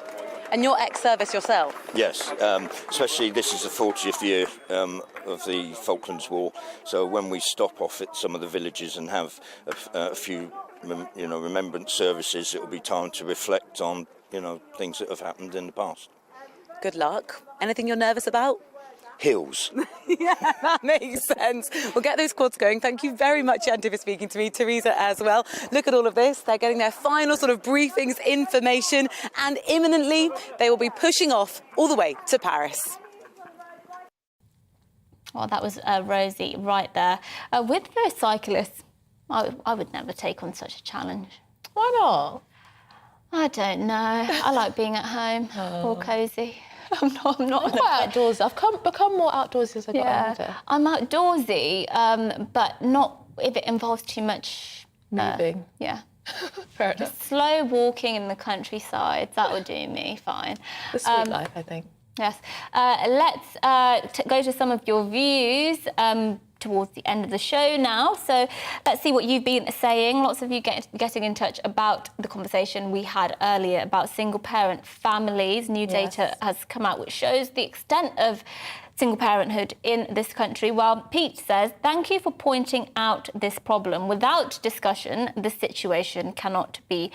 And you're ex-service yourself? Yes, especially this is the 40th year of the Falklands War. So when we stop off at some of the villages and have a few, remembrance services, it will be time to reflect on, things that have happened in the past. Good luck. Anything you're nervous about? hills. Yeah, that makes sense. We'll get those quads going. Thank you very much, Andy, for speaking to me. Teresa as well. Look at all of this. They're getting their final sort of briefings, information, and imminently they will be pushing off all the way to Paris. Well, that was Rosie right there. With those cyclists, I would never take on such a challenge. Why not? I don't know. I like being at home, all cosy. I'm not quite outdoorsy. I've become more outdoorsy as I got older. I'm outdoorsy, but not if it involves too much moving. Yeah. Fair enough. Just slow walking in the countryside, that would do me fine. The sweet life, I think. Yes. Let's go to some of your views towards the end of the show now. So let's see what you've been saying. Lots of you getting in touch about the conversation we had earlier about single-parent families. New data has come out which shows the extent of single parenthood in this country. Well, Pete says, thank you for pointing out this problem. Without discussion, the situation cannot be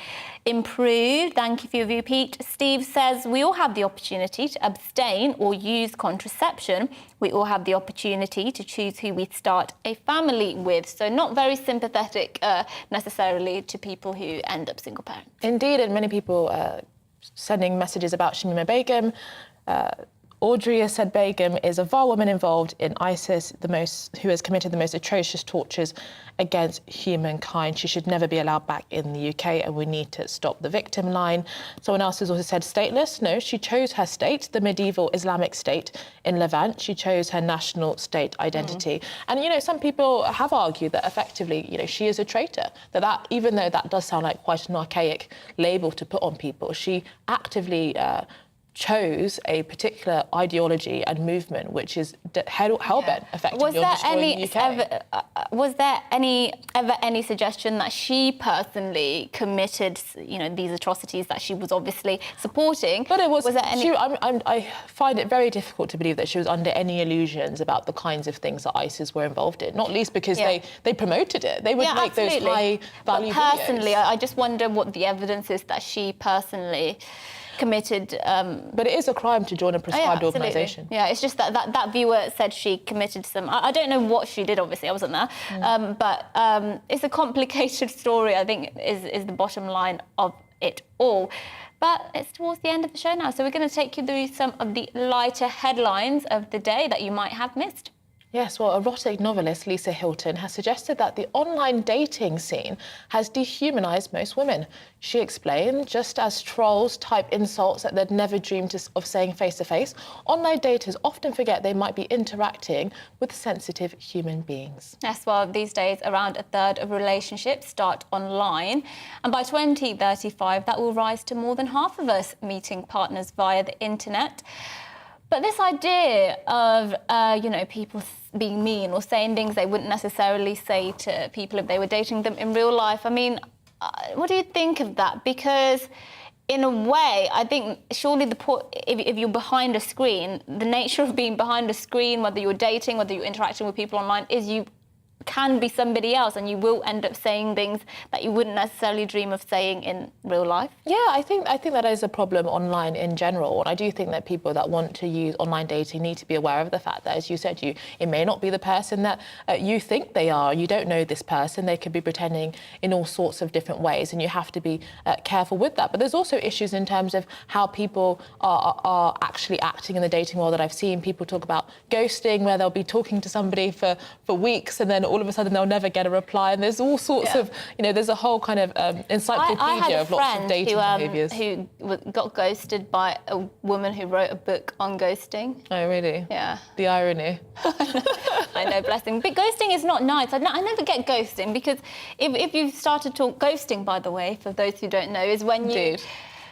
improved. Thank you for your view, Pete. Steve says, we all have the opportunity to abstain or use contraception. We all have the opportunity to choose who we start a family with. So not very sympathetic necessarily to people who end up single parents. Indeed, and many people sending messages about Shamima Begum. Audrey has said Begum is a vile woman involved in ISIS, who has committed the most atrocious tortures against humankind. She should never be allowed back in the UK, and we need to stop the victim line. Someone else has also said stateless. No, she chose her state, the medieval Islamic state in Levant. She chose her national state identity. And, you know, some people have argued that effectively, you know, she is a traitor, that even though that does sound like quite an archaic label to put on people, she actively chose a particular ideology and movement which is hell-bent effectively on destroying the UK. Was there ever any suggestion that she personally committed, you know, these atrocities that she was obviously supporting? But it was there any... I find it very difficult to believe that she was under any illusions about the kinds of things that ISIS were involved in, not least because they promoted it. They would make those high-value videos. Personally, I just wonder what the evidence is that she personally committed. But it is a crime to join a prescribed organisation. Yeah, it's just that viewer said she committed some... I don't know what she did, obviously, I wasn't there. But it's a complicated story, I think, is the bottom line of it all. But it's towards the end of the show now, so we're going to take you through some of the lighter headlines of the day that you might have missed. Yes, well, erotic novelist Lisa Hilton has suggested that the online dating scene has dehumanised most women. She explained, just as trolls type insults that they'd never dreamed of saying face-to-face, online daters often forget they might be interacting with sensitive human beings. Yes, well, these days, around a third of relationships start online. And by 2035, that will rise to more than half of us meeting partners via the internet. But this idea of, you know, people being mean or saying things they wouldn't necessarily say to people if they were dating them in real life, I mean, what do you think of that? Because in a way, I think surely if you're behind a screen, the nature of being behind a screen, whether you're dating, whether you're interacting with people online, is you can be somebody else and you will end up saying things that you wouldn't necessarily dream of saying in real life. Yeah, I think that is a problem online in general, and I do think that people that want to use online dating need to be aware of the fact that, as you said, it may not be the person that you think they are. You don't know this person. They could be pretending in all sorts of different ways, and you have to be careful with that. But there's also issues in terms of how people are actually acting in the dating world that I've seen. People talk about ghosting, where they'll be talking to somebody for weeks and then all of a sudden they'll never get a reply, and there's all sorts of, you know, there's a whole kind of encyclopedia of lots of dating behaviours. Who got ghosted by a woman who wrote a book on ghosting. Oh, really? Yeah. The irony. I know, bless him. But ghosting is not nice. I never get ghosting, because if you start to talk... Ghosting, by the way, for those who don't know, is when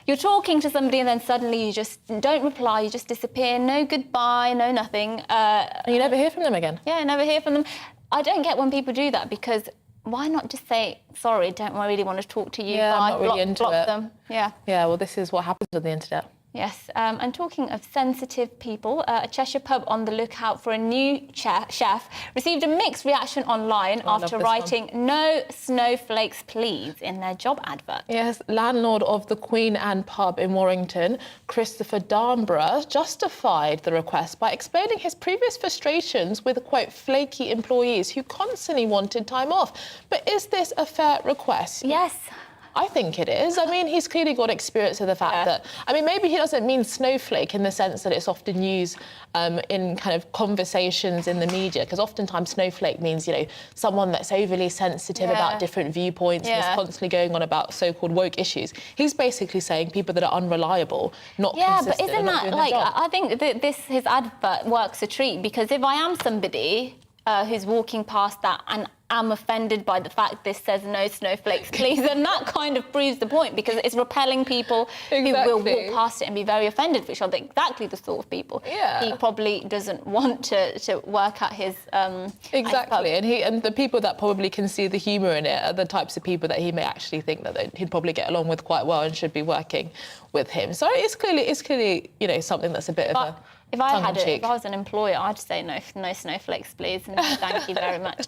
you're talking to somebody and then suddenly you just don't reply, you just disappear, no goodbye, no nothing. And you never hear from them again. Yeah, never hear from them. I don't get when people do that, because why not just say, sorry, don't really want to talk to you, yeah, bye, I'm not really into block it. them. Yeah. Yeah, well, this is what happens on the internet. Yes, and talking of sensitive people, a Cheshire pub on the lookout for a new chef received a mixed reaction online after writing "No snowflakes, please" in their job advert. Yes, landlord of the Queen Anne pub in Warrington, Christopher Darnborough, justified the request by explaining his previous frustrations with, quote, flaky employees who constantly wanted time off. But is this a fair request? Yes. I think it is. I mean, he's clearly got experience of the fact that, I mean, maybe he doesn't mean snowflake in the sense that it's often used in kind of conversations in the media, because oftentimes snowflake means, you know, someone that's overly sensitive about different viewpoints and is constantly going on about so-called woke issues. He's basically saying people that are unreliable, not consistent. But isn't that, like, I think that his advert works a treat, because if I am somebody who's walking past that and am offended by the fact this says "no snowflakes, please," then that kind of proves the point, because it's repelling people who will walk past it and be very offended, which are exactly the sort of people he probably doesn't want to work at his exactly, and the people that probably can see the humour in it are the types of people that he may actually think that he'd probably get along with quite well and should be working with him. So it's clearly you know, something that's a bit of a if I was an employer, I'd say no snowflakes, please, and thank you very much.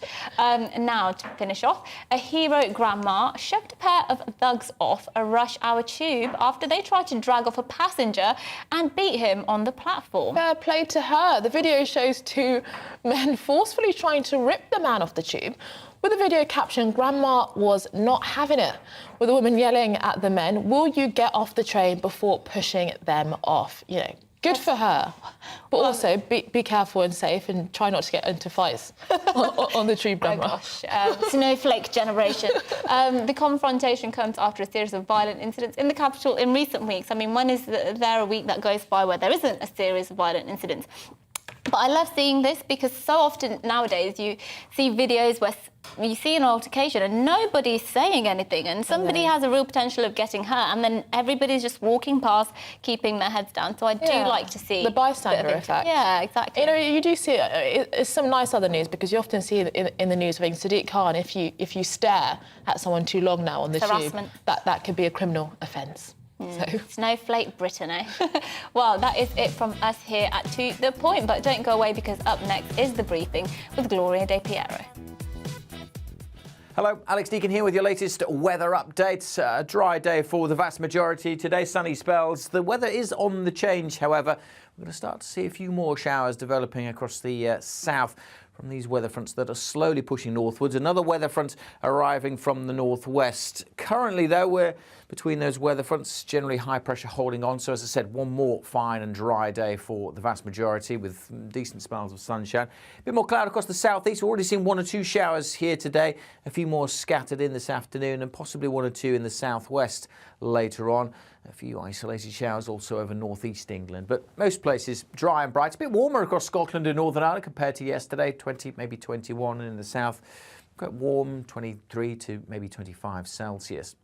Now, to finish off, a hero grandma shoved a pair of thugs off a rush hour tube after they tried to drag off a passenger and beat him on the platform. Fair play to her. The video shows two men forcefully trying to rip the man off the tube, with the video caption, "Grandma was not having it," with the woman yelling at the men, "Will you get off the train before pushing them off?" You know, good for her. But also, be careful and safe and try not to get into fights on the tube, Grandma. Snowflake generation. The confrontation comes after a series of violent incidents in the capital in recent weeks. I mean, when is there a week that goes by where there isn't a series of violent incidents? But I love seeing this, because so often nowadays you see videos where you see an altercation and nobody's saying anything, and somebody has a real potential of getting hurt, and then everybody's just walking past, keeping their heads down. So I do like to see the bystander effect. Yeah, exactly. You know, you do see it's some nice other news, because you often see in the news of Sadiq Khan, if you stare at someone too long now on the tube, that could be a criminal offence. So. Snowflake Britain, eh? Well, that is it from us here at To The Point, but don't go away, because up next is The Briefing with Gloria De Piero. Hello, Alex Deacon here with your latest weather updates. A dry day for the vast majority today, sunny spells. The weather is on the change, however. We're going to start to see a few more showers developing across the south from these weather fronts that are slowly pushing northwards. Another weather front arriving from the northwest. Currently, though, we're between those weather fronts, generally high pressure holding on. So, as I said, one more fine and dry day for the vast majority with decent spells of sunshine. A bit more cloud across the southeast. We've already seen one or two showers here today. A few more scattered in this afternoon, and possibly one or two in the southwest later on. A few isolated showers also over northeast England, but most places dry and bright. It's a bit warmer across Scotland and Northern Ireland compared to yesterday, 20, maybe 21, and in the south, quite warm, 23 to maybe 25 Celsius.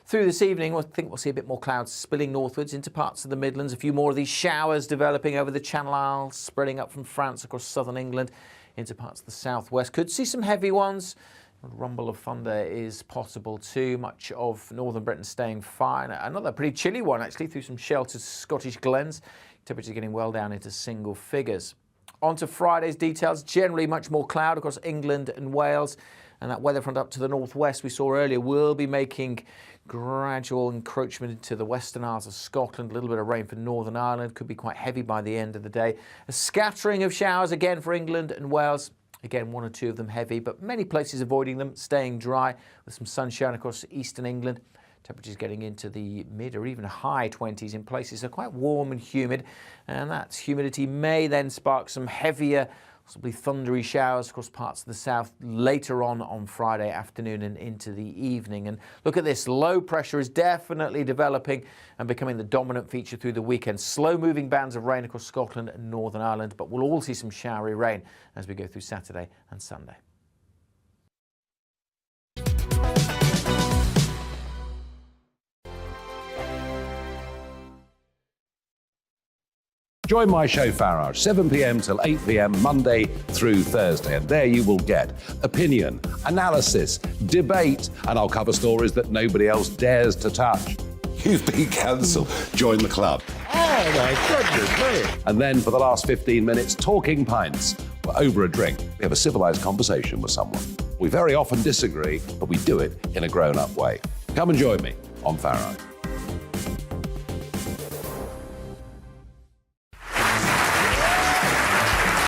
Through this evening, I think we'll see a bit more clouds spilling northwards into parts of the Midlands. A few more of these showers developing over the Channel Isles, spreading up from France across southern England into parts of the southwest. Could see some heavy ones. A rumble of thunder is possible too. Much of northern Britain staying fine. Another pretty chilly one actually through some sheltered Scottish glens. Temperatures getting well down into single figures. On to Friday's details. Generally much more cloud across England and Wales. And that weather front up to the northwest we saw earlier will be making gradual encroachment into the western Isles of Scotland. A little bit of rain for Northern Ireland. Could be quite heavy by the end of the day. A scattering of showers again for England and Wales. Again, one or two of them heavy, but many places avoiding them, staying dry with some sunshine across eastern England. Temperatures getting into the mid or even high 20s in places are quite warm and humid, and that humidity may then spark some heavier, possibly thundery showers across parts of the south later on Friday afternoon and into the evening. And look at this, low pressure is definitely developing and becoming the dominant feature through the weekend. Slow moving bands of rain across Scotland and Northern Ireland, but we'll all see some showery rain as we go through Saturday and Sunday. Join my show Farage, 7 p.m. till 8 p.m. Monday through Thursday, and there you will get opinion, analysis, debate, and I'll cover stories that nobody else dares to touch. You've been cancelled. Join the club. Oh my goodness me. And then for the last 15 minutes, talking pints. We're over a drink. We have a civilised conversation with someone. We very often disagree, but we do it in a grown-up way. Come and join me on Farrow.